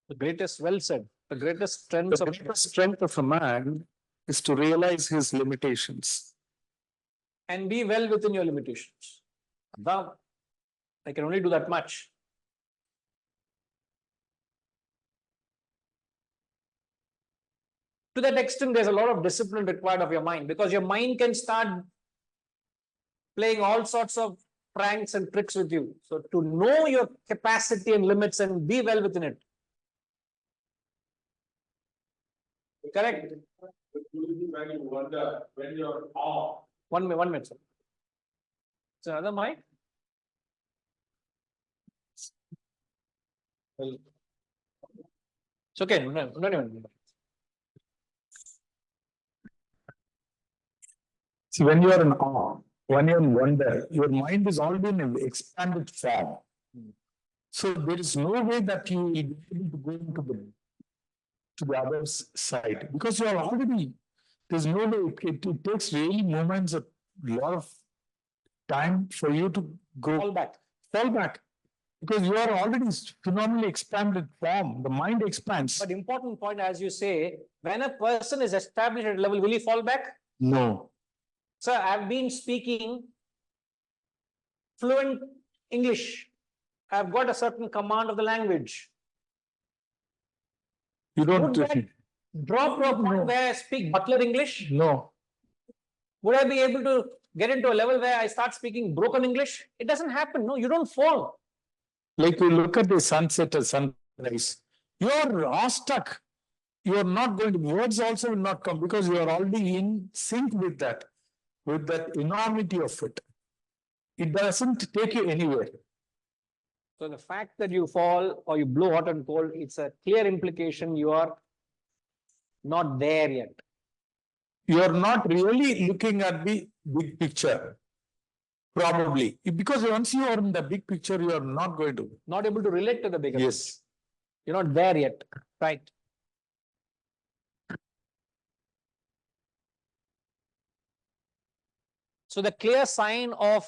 The greatest, well said, the greatest strength of a man is to realize his limitations. And be well within your limitations. Now, I can only do that much. To that extent, there's a lot of discipline required of your mind, because your mind can start playing all sorts of pranks and tricks with you. So to know your capacity and limits and be well within it. Correct? But usually when you wonder, when you're off, 1 minute, sir. So another mic. It's okay. No. See, when you are in awe, when you're in wonder, your mind is already in an expanded form. So there is no way that you will be able to go to the other side, because you are already, there's no way, it takes really moments, a lot of time for you to go fall back, because you are already phenomenally expanded form, the mind expands. But important point, as you say, when a person is established at a level, will he fall back? No. Sir, I've been speaking fluent English. I've got a certain command of the language. You don't. Would that drop to a point where I speak butler English? No. Would I be able to get into a level where I start speaking broken English? It doesn't happen. No, you don't fall. Like you look at the sunset or sunrise, you're awestruck. You're not going to, words also will not come because you are already in sync with that enormity of it. It doesn't take you anywhere. So the fact that you fall or you blow hot and cold, it's a clear implication you are not there yet. You're not really looking at the big picture. Probably. Because once you are in the big picture, you are not going to. Not able to relate to the bigger. Yes. You're not there yet. Right. So the clear sign of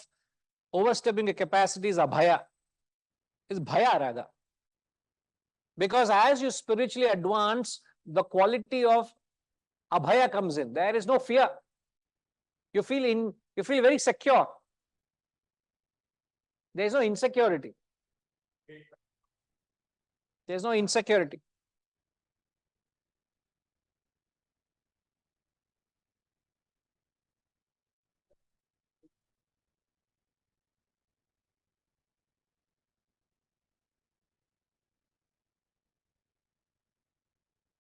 overstepping the capacity is abhaya. Is bhaya rather. Because as you spiritually advance, the quality of abhaya comes in. There is no fear. You feel very secure. There is no insecurity. There is no insecurity.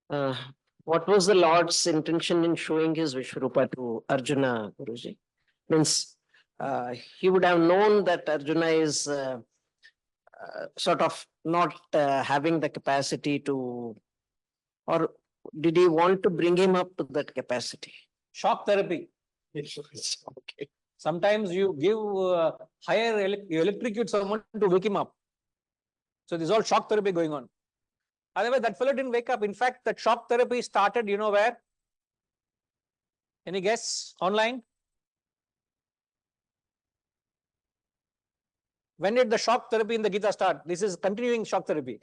Uh, what was the Lord's intention in showing his Vishwarupa to Arjuna, Guruji? Means he would have known that Arjuna is sort of not having the capacity to, or did he want to bring him up to that capacity? Shock therapy. Okay. Sometimes you give you electrocute someone to wake him up. So there's all shock therapy going on. Otherwise, that fellow didn't wake up. In fact, that shock therapy started, you know where? Any guess online? When did the shock therapy in the Gita start? This is continuing shock therapy.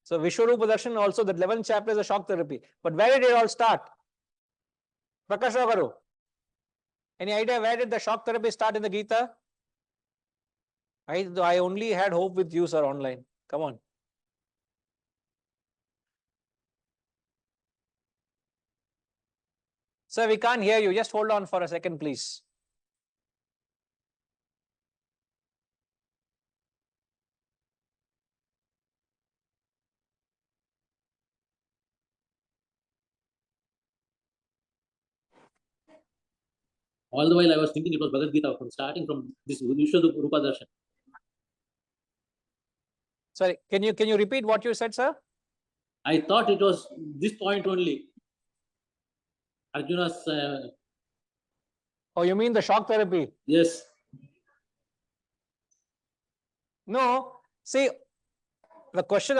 So Vishwarupa Darshan also, the 11th chapter is a shock therapy. But where did it all start? Prakash Rao, any idea where did the shock therapy start in the Gita? I only had hope with you, sir, online. Come on. Sir, we can't hear you. Just hold on for a second, please. All the while I was thinking it was Bhagavad Gita from starting from this Vishwarupa Darshan. Sorry, can you repeat what you said, sir? I thought it was this point only. Arjuna's, Oh, you mean the shock therapy? yes. No. See, the question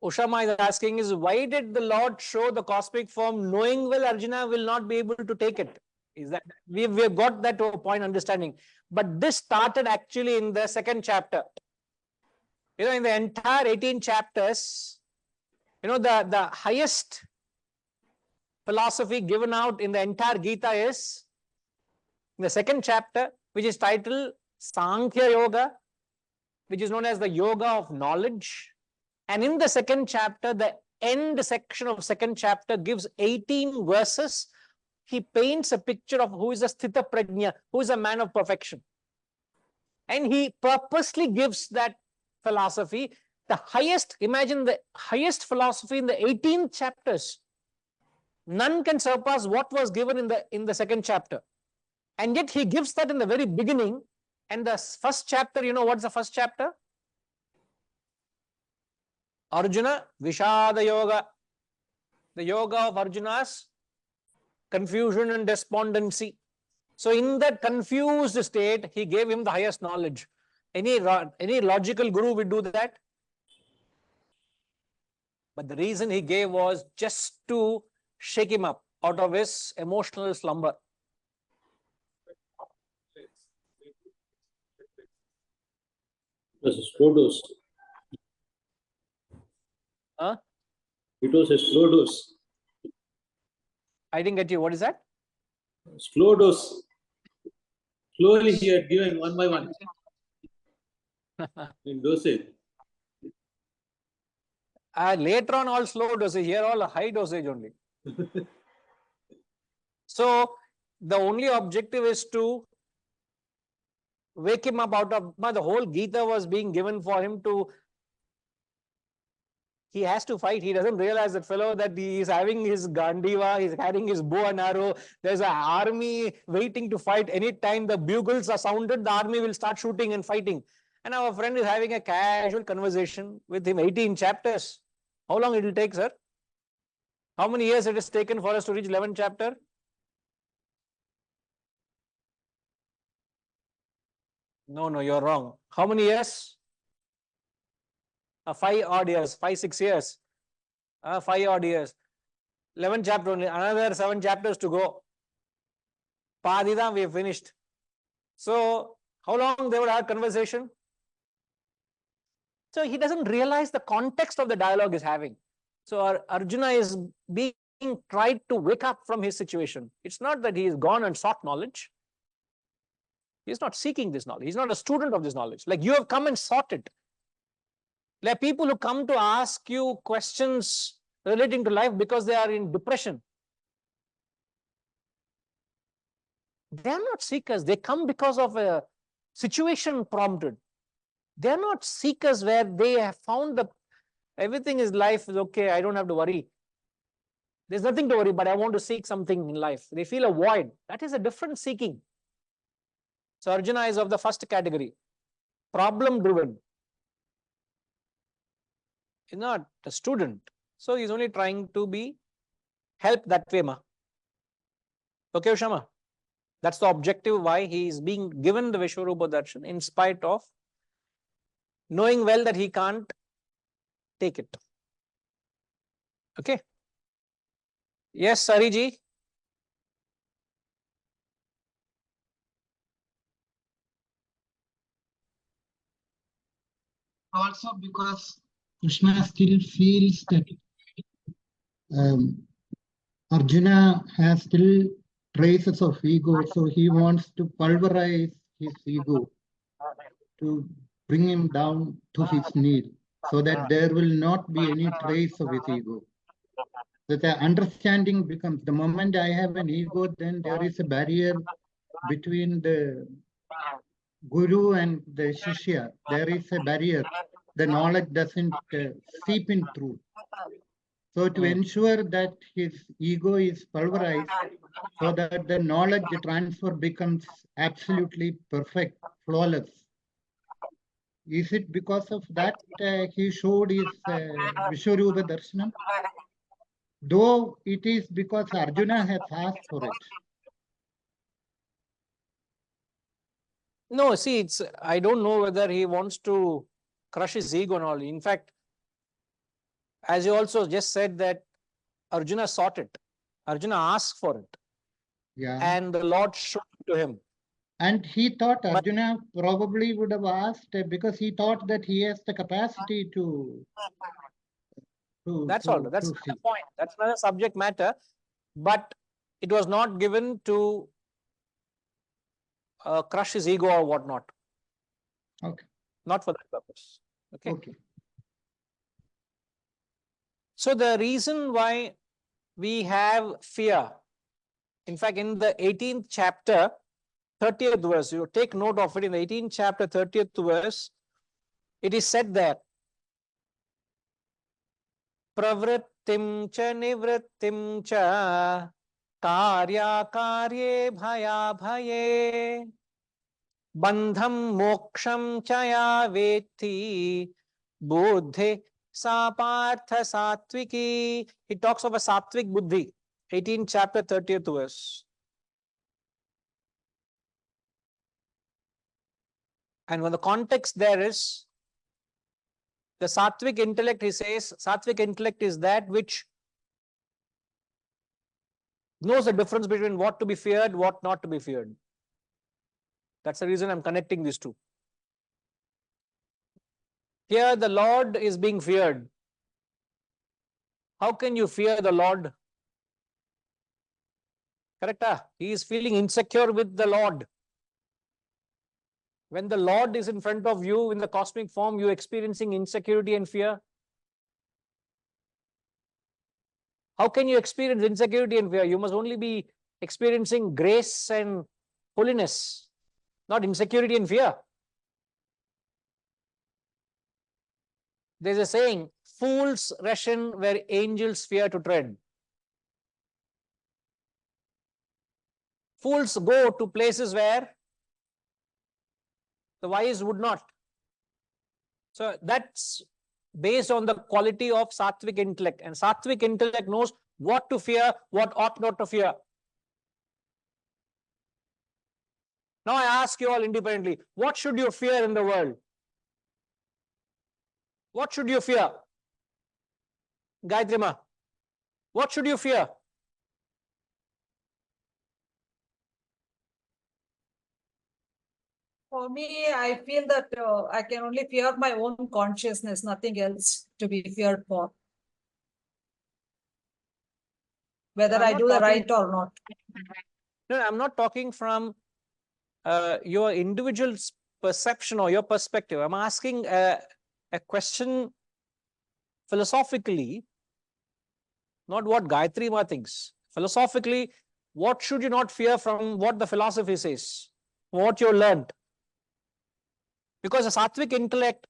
Ushama is asking is, why did the Lord show the cosmic form knowing well Arjuna will not be able to take it? Is that we've got that to a point understanding. But this started actually in the 2nd chapter. You know, in the entire 18 chapters, you know, the highest philosophy given out in the entire Gita is in the 2nd chapter, which is titled Sankhya Yoga, which is known as the Yoga of Knowledge. And in the 2nd chapter, the end section of 2nd chapter gives 18 verses. He paints a picture of who is a Sthita Prajna, who is a man of perfection. And he purposely gives that philosophy the highest, imagine the highest philosophy in the 18 chapters. None can surpass what was given in the 2nd chapter. And yet he gives that in the very beginning. And the 1st chapter, you know what's the 1st chapter? Arjuna Vishada Yoga. The yoga of Arjuna's confusion and despondency. So in that confused state, he gave him the highest knowledge. Any logical guru would do that. But the reason he gave was just to shake him up out of his emotional slumber. It was a slow dose. Huh? It was a slow dose. I didn't get you. What is that? Slow dose. Slowly he had given one by one in dosage. Later on, all slow dosage. Here, all high dosage only. So, the only objective is to wake him up out of the whole Gita was being given for him to he has to fight. He doesn't realize that fellow that he is having his Gandiva, he's carrying his bow and arrow. There's an army waiting to fight. Anytime the bugles are sounded, the army will start shooting and fighting. And our friend is having a casual conversation with him, 18 chapters. How long it will take, sir? How many years it has taken for us to reach 11th chapter? No, you're wrong. How many years? 5 odd years, 5, 6 years. 5 odd years. 11th chapter only, another 7 chapters to go. Padida, we have finished. So, how long they would have conversation? So, he doesn't realize the context of the dialogue is having. So, Arjuna is being tried to wake up from his situation. It's not that he is gone and sought knowledge. He is not seeking this knowledge. He's not a student of this knowledge. Like you have come and sought it. There are people who come to ask you questions relating to life because they are in depression. They are not seekers. They come because of a situation prompted. They are not seekers where they have found the everything is life is okay. I don't have to worry. There's nothing to worry, but I want to seek something in life. They feel a void. That is a different seeking. So Arjuna is of the first category, problem driven. He's not a student. So he's only trying to be helped that way. Okay, Shama? That's the objective why he is being given the Vishwarupa Darshan in spite of knowing well that he can't take it. Okay? Yes, Sariji? Also because Krishna still feels that Arjuna has still traces of ego, so he wants to pulverize his ego to bring him down to his knee, so that there will not be any trace of his ego. That the understanding becomes, the moment I have an ego, then there is a barrier between the Guru and the Shishya. There is a barrier. The knowledge doesn't seep in through. So to ensure that his ego is pulverized, so that the knowledge transfer becomes absolutely perfect, flawless. Is it because of that he showed his Vishwarupa Darshanam? Though it is because Arjuna has asked for it. No, see, I don't know whether he wants to crush his ego and all. In fact, as you also just said that Arjuna sought it. Arjuna asked for it. Yeah. And the Lord showed it to him. And he thought Arjuna probably would have asked because he thought that he has the capacity to that's all. That's the point. That's another subject matter. But it was not given to crush his ego or whatnot. Okay. Not for that purpose. Okay. Okay. So the reason why we have fear, in fact, in the 18th chapter, 30th verse, you take note of it, in the 18th chapter, 30th verse, it is said there, pravrittim cha nivrittim cha karya karye bhaya bhaye bandham moksham chaya veti buddhi sapartha satviki. He talks of a sattvic buddhi, 18th chapter, 30th verse. And when the context there is, the sattvic intellect, he says, sattvic intellect is that which knows the difference between what to be feared, what not to be feared. That's the reason I'm connecting these two. Here the Lord is being feared. How can you fear the Lord? Correct? He is feeling insecure with the Lord. When the Lord is in front of you in the cosmic form, you experiencing insecurity and fear. How can you experience insecurity and fear? You must only be experiencing grace and holiness, not insecurity and fear. There's a saying, Fools ration where angels fear to tread. Fools go to places where the wise would not. So that's based on the quality of sattvic intellect. And sattvic intellect knows what to fear, what ought not to fear. Now I ask you all independently, what should you fear in the world? What should you fear? Gayatri Ma, what should you fear? For me, I feel that I can only fear my own consciousness, nothing else to be feared for. Whether I'm I not do the talking- right or not. No, I'm not talking from your individual perception or your perspective. I'm asking a question philosophically, not what Gayatri Ma thinks. Philosophically, what should you not fear from what the philosophy says, what you learned? Because a sattvic intellect,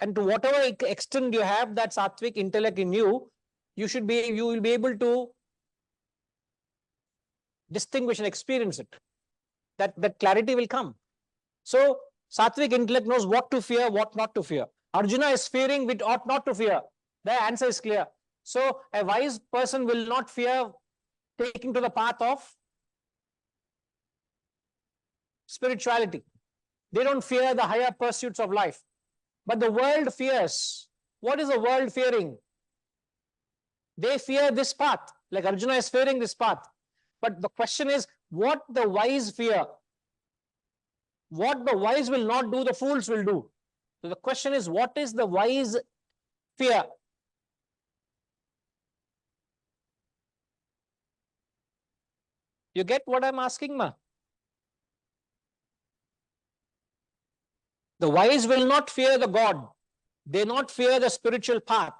and to whatever extent you have that sattvic intellect in you, you will be able to distinguish and experience it. That clarity will come. So sattvic intellect knows what to fear, what not to fear. Arjuna is fearing which ought not to fear. The answer is clear. So a wise person will not fear taking to the path of spirituality. They don't fear the higher pursuits of life. But the world fears. What is the world fearing? They fear this path, like Arjuna is fearing this path. But the question is, what the wise fear? What the wise will not do, the fools will do. So the question is, what is the wise fear? You get what I'm asking, Ma? The wise will not fear the God. They not fear the spiritual path.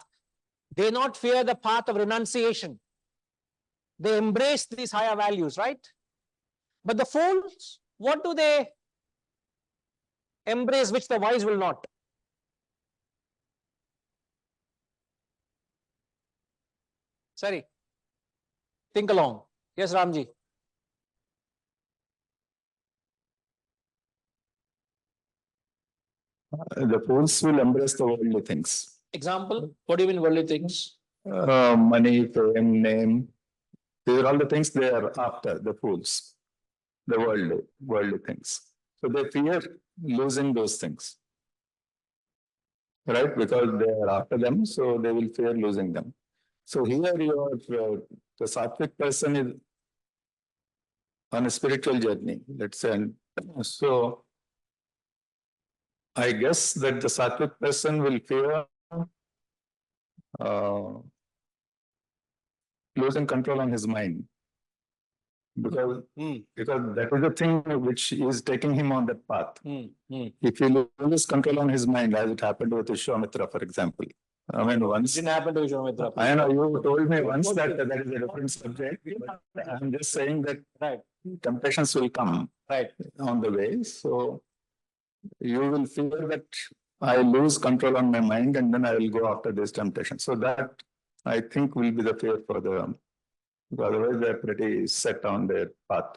They not fear the path of renunciation. They embrace these higher values, right? But the fools, what do they embrace which the wise will not? Sorry. Think along. Yes, Ramji. The fools will embrace the worldly things. Example, what do you mean worldly things? Money, fame, name. These are all the things they are after, the fools. The worldly things. So they fear losing those things. Right? Because they are after them, so they will fear losing them. So here the sattvic person is on a spiritual journey, let's say. And so I guess that the sattvic person will fear losing control on his mind. Because that is the thing which is taking him on that path. If he loses control on his mind, as it happened with Vishwamitra, for example. I mean, once Didn't happen to Vishwamitra. I know you told me once that is a different subject, but I'm just saying that Right. temptations will come Right. on the way. So you will feel that I lose control on my mind and then I will go after this temptation. So that I think will be the fear for the, otherwise they're pretty set on their path.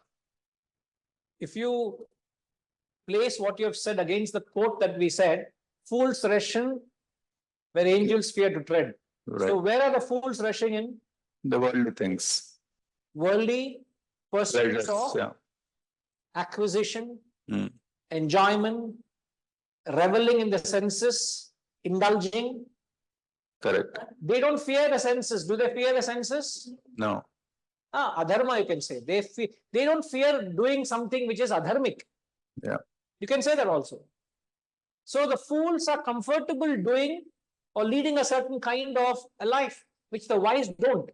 If you place what you have said against the quote that we said, fools ration where angels fear to tread. Right. So where are the fools rushing in? The worldly things. Worldly pursuits Pleasures, of yeah. acquisition, Mm. enjoyment, reveling in the senses, indulging. Correct. They don't fear the senses. Do they fear the senses? No. Adharma, you can say. They don't fear doing something which is adharmic. Yeah. You can say that also. So the fools are comfortable doing or leading a certain kind of a life which the wise don't.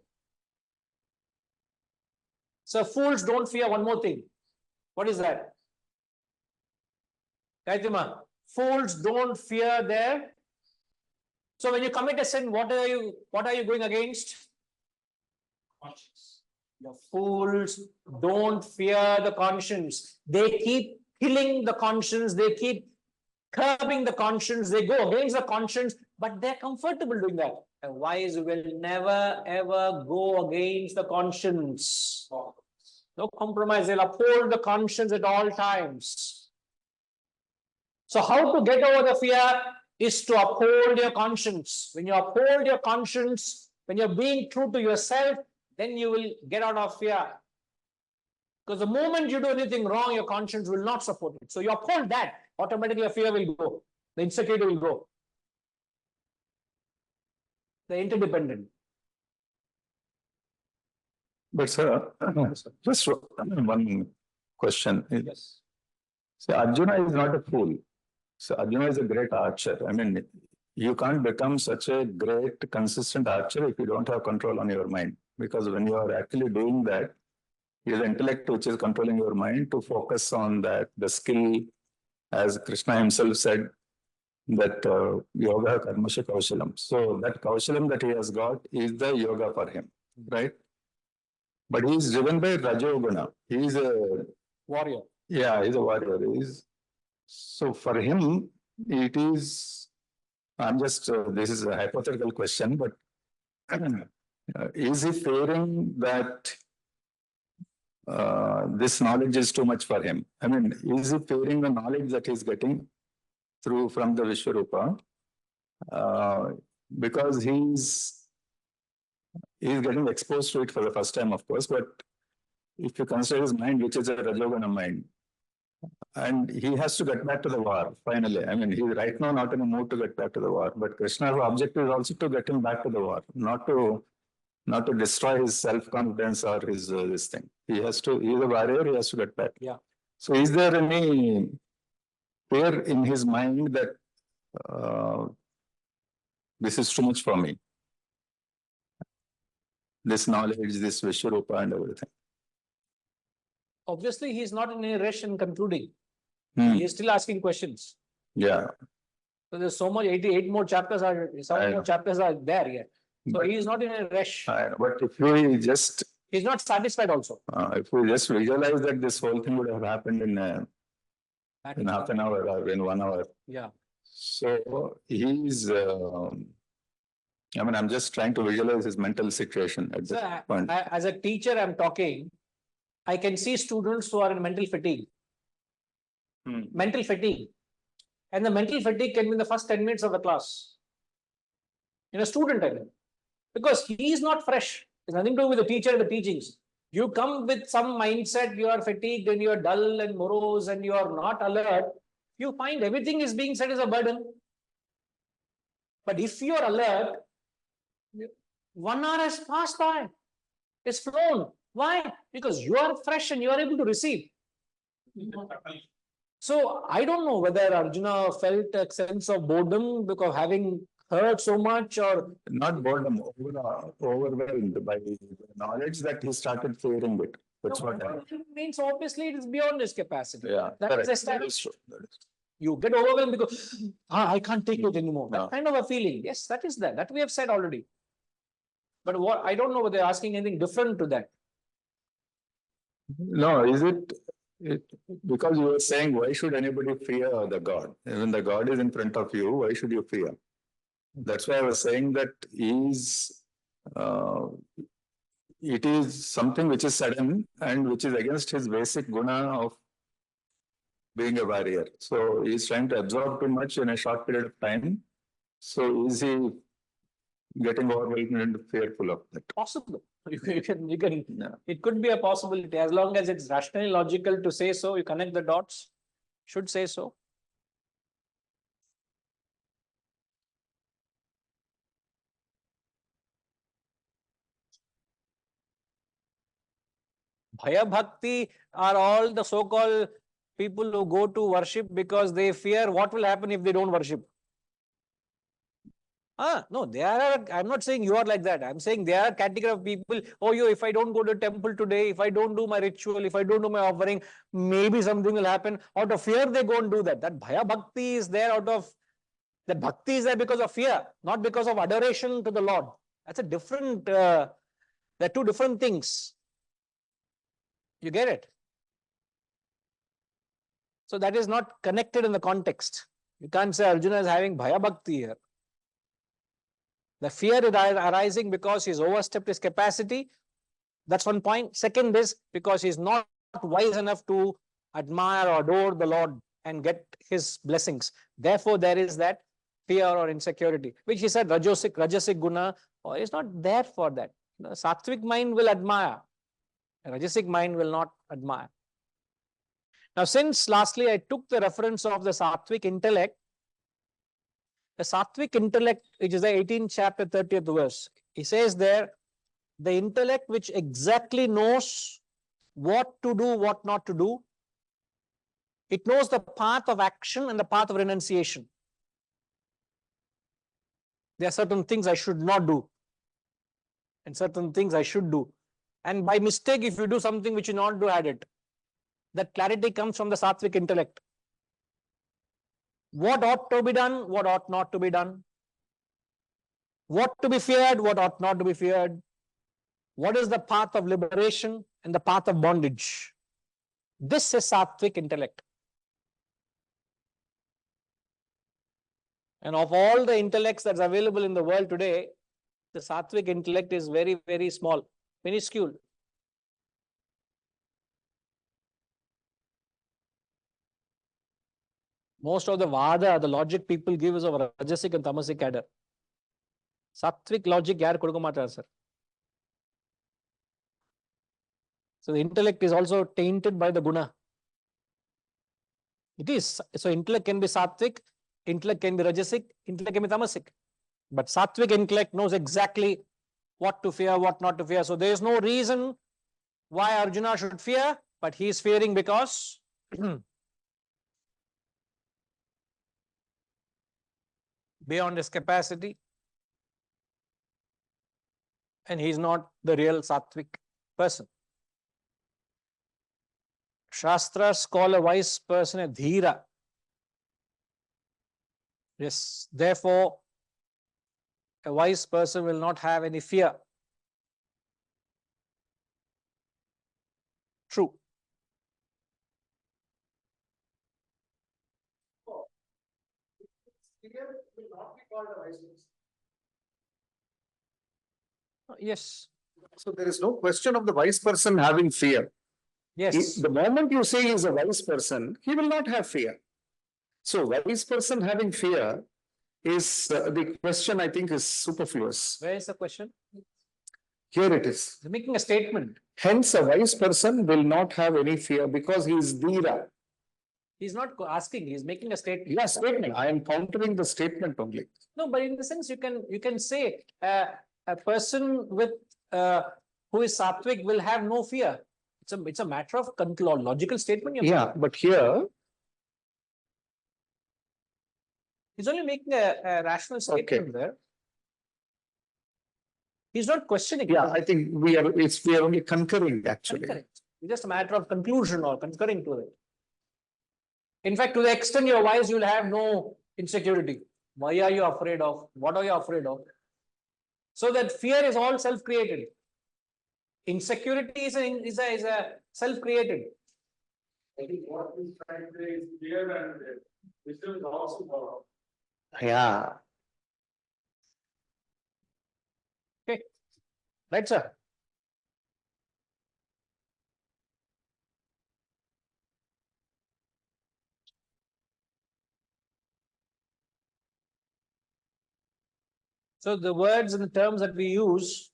So fools don't fear one more thing. What is that? Gayatri, fools don't fear their. So when you commit a sin, what are you going against? Conscience. The fools don't fear the conscience. They keep killing the conscience. They keep curbing the conscience, they go against the conscience, but they're comfortable doing that. A wise will never ever go against the conscience. No compromise, they'll uphold the conscience at all times. So how to get over the fear is to uphold your conscience. When you uphold your conscience, when you're being true to yourself, then you will get out of fear. Because the moment you do anything wrong, your conscience will not support it. So you uphold that, automatically your fear will go. The insecurity will go. The interdependent. But sir, just one question. Yes. See, Arjuna is not a fool. So Arjuna is a great archer. I mean, you can't become such a great, consistent archer if you don't have control on your mind. Because when you are actually doing that, it is the intellect which is controlling your mind to focus on that, the skill, as Krishna himself said, that yoga karmasya kaushalam. So that kaushalam that he has got is the yoga for him, right? But he is driven by Rajoguna. He is a Warrior. Yeah, he's a warrior. So for him, it is, I'm just, this is a hypothetical question, but is he fearing that this knowledge is too much for him? I mean, is he fearing the knowledge that he's getting from the Vishwarupa? Because he's getting exposed to it for the first time, of course, but if you consider his mind, which is a Rajogana mind, and he has to get back to the war, finally. I mean, he's right now not in a mood to get back to the war, but Krishna's objective is also to get him back to the war, not to destroy his self-confidence or his this thing. He's a warrior, he has to get back. Yeah. So is there any fear in his mind that this is too much for me? This knowledge, this Vishwarupa and everything. Obviously, he's not in a rush in concluding. Hmm. He is still asking questions. Yeah. So there's so much, 88 more chapters are, some more chapters are there yet. So he is not in a rush. But if we just... He's not satisfied also. If we just visualize that this whole thing would have happened in half an hour or in 1 hour. Yeah. So he's... I mean, I'm just trying to visualize his mental situation at this point. As a teacher, I'm talking, I can see students who are in mental fatigue. Mental fatigue. And the mental fatigue can be in the first 10 minutes of the class. In a student, I mean. Because he is not fresh. It's nothing to do with the teacher and the teachings. You come with some mindset, you are fatigued and you are dull and morose and you are not alert. You find everything is being said as a burden. But if you are alert, 1 hour has passed by. It's flown. Why? Because you are fresh and you are able to receive. So I don't know whether Arjuna felt a sense of boredom because having heard so much, or not boredom, overwhelmed by the knowledge that he started fearing it. That's what means obviously it is beyond his capacity. Yeah, that is established. You get overwhelmed because I can't take it anymore. That kind of a feeling. Yes, that is that we have said already. But what I don't know whether they're asking anything different to that. No, is it because you were saying, why should anybody fear the God? When the God is in front of you, why should you fear? That's why I was saying that it is something which is sudden and which is against his basic guna of being a warrior. So he's trying to absorb too much in a short period of time. So is he getting overwhelmed and fearful of that? Possible. You can. Yeah. It could be a possibility as long as it's rationally logical to say so. You connect the dots. Should say so. Bhaya Bhakti are all the so-called people who go to worship because they fear what will happen if they don't worship. No, I'm not saying you are like that. I'm saying there are category of people. Oh, if I don't go to temple today, if I don't do my ritual, if I don't do my offering, maybe something will happen. Out of fear, they go and do that. That Bhaya Bhakti is there that Bhakti is there because of fear, not because of adoration to the Lord. That's a different, they're two different things. You get it? So that is not connected in the context. You can't say Arjuna is having bhaya bhakti here. The fear is arising because he's overstepped his capacity. That's one point. Second is because he's not wise enough to admire or adore the Lord and get his blessings. Therefore, there is that fear or insecurity, which he said rajasic guna, or is not there for that. The sattvic mind will admire. A rajasic mind will not admire. Now, since lastly I took the reference of the sattvic intellect, the sattvic intellect, which is the 18th chapter, 30th verse, he says there, the intellect which exactly knows what to do, what not to do. It knows the path of action and the path of renunciation. There are certain things I should not do and certain things I should do. And by mistake, if you do something which you not do, add it. That clarity comes from the sattvic intellect. What ought to be done, what ought not to be done. What to be feared, what ought not to be feared. What is the path of liberation and the path of bondage? This is sattvic intellect. And of all the intellects that's available in the world today, the sattvic intellect is very, very small, minuscule. Most of the vada, the logic people give is of rajasic and tamasic cadre. Sattvic logic yaar koduka matar, sir. So the intellect is also tainted by the guna. It is. So intellect can be sattvic, intellect can be rajasic, intellect can be tamasic. But sattvic intellect knows exactly what to fear, what not to fear. So there is no reason why Arjuna should fear, but he is fearing because beyond his capacity, and he is not the real sattvic person. Shastras call a wise person a dhira. Yes, therefore, a wise person will not have any fear. True. Fear will not be called a wise person. Yes. So there is no question of the wise person having fear. Yes. The moment you say he is a wise person, he will not have fear. So wise person having fear is the question, I think, is superfluous. Where is the question? Here it is. He's making a statement. Hence, a wise person will not have any fear because he is dhira. He's not asking, he's making a statement. Yes, statement. I am countering the statement only. No, but in the sense you can say a person with who is sattvic will have no fear. It's a matter of logical statement. Yeah, but here he's only making a rational statement there. He's not questioning. Yeah, I think we are only concurring actually. Correct. It's just a matter of conclusion or concurring to it. In fact, to the extent you're wise, you'll have no insecurity. Why are you afraid of? What are you afraid of? So that fear is all self-created. Insecurity is a self-created. I think what he's trying to say is fear and wisdom is also power. Yeah. Okay. Right, sir? So the words and the terms that we use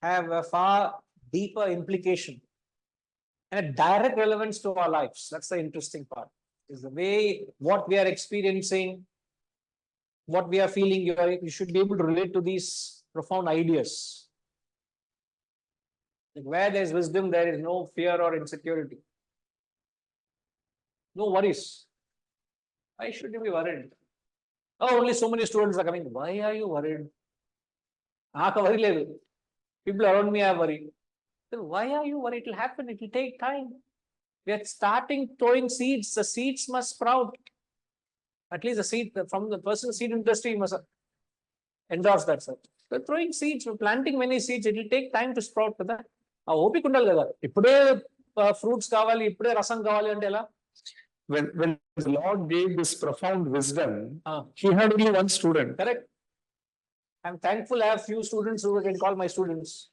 have a far deeper implication and a direct relevance to our lives. That's the interesting part. Is the way what we are experiencing, what we are feeling, you should be able to relate to these profound ideas. Like where there is wisdom, there is no fear or insecurity. No worries. Why should you be worried? Oh, only so many students are coming. Why are you worried? People around me are worried. Then why are you worried? It will happen. It will take time. We are starting throwing seeds. The seeds must sprout. At least the seed from the person's seed industry must endorse that, sir. We're throwing seeds, we're planting many seeds. It will take time to sprout for that. Fruits kavali, ippude rasam kavali ante ela? when the Lord gave this profound wisdom, Ah. he had only one student. Correct. I'm thankful I have few students who I can call my students.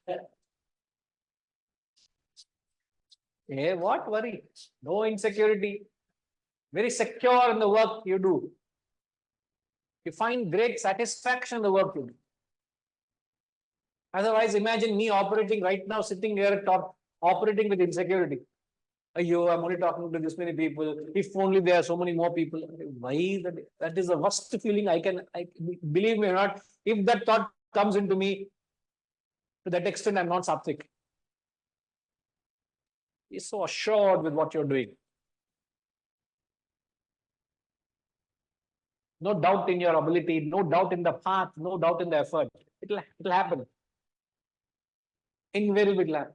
Hey, what worry? No insecurity. Very secure in the work you do. You find great satisfaction in the work you do. Otherwise, imagine me operating right now, sitting here at top, operating with insecurity. Yo, I'm only talking to this many people. If only there are so many more people. Why? That is the worst feeling I believe me or not. If that thought comes into me, to that extent, I'm not sattvic. You're so assured with what you're doing. No doubt in your ability, no doubt in the path, no doubt in the effort. It'll happen. Invariably it'll happen.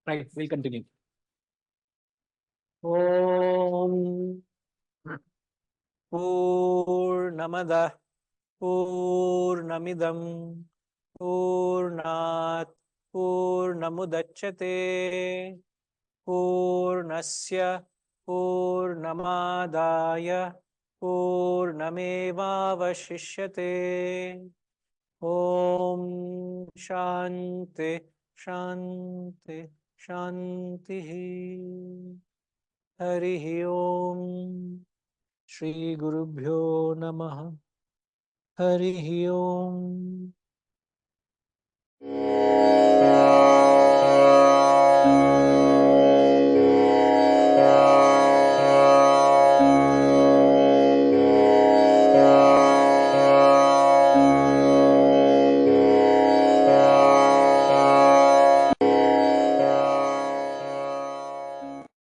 Right, we'll continue. Om Purnamada Purnamidam Purnat Purnamudachyate Purnasya Purnamadaya Purnamevavashishyate. Om Shanti Shanti Shanti. Harihi Om. Shri Gurubhyo Namaha. Harihi Om.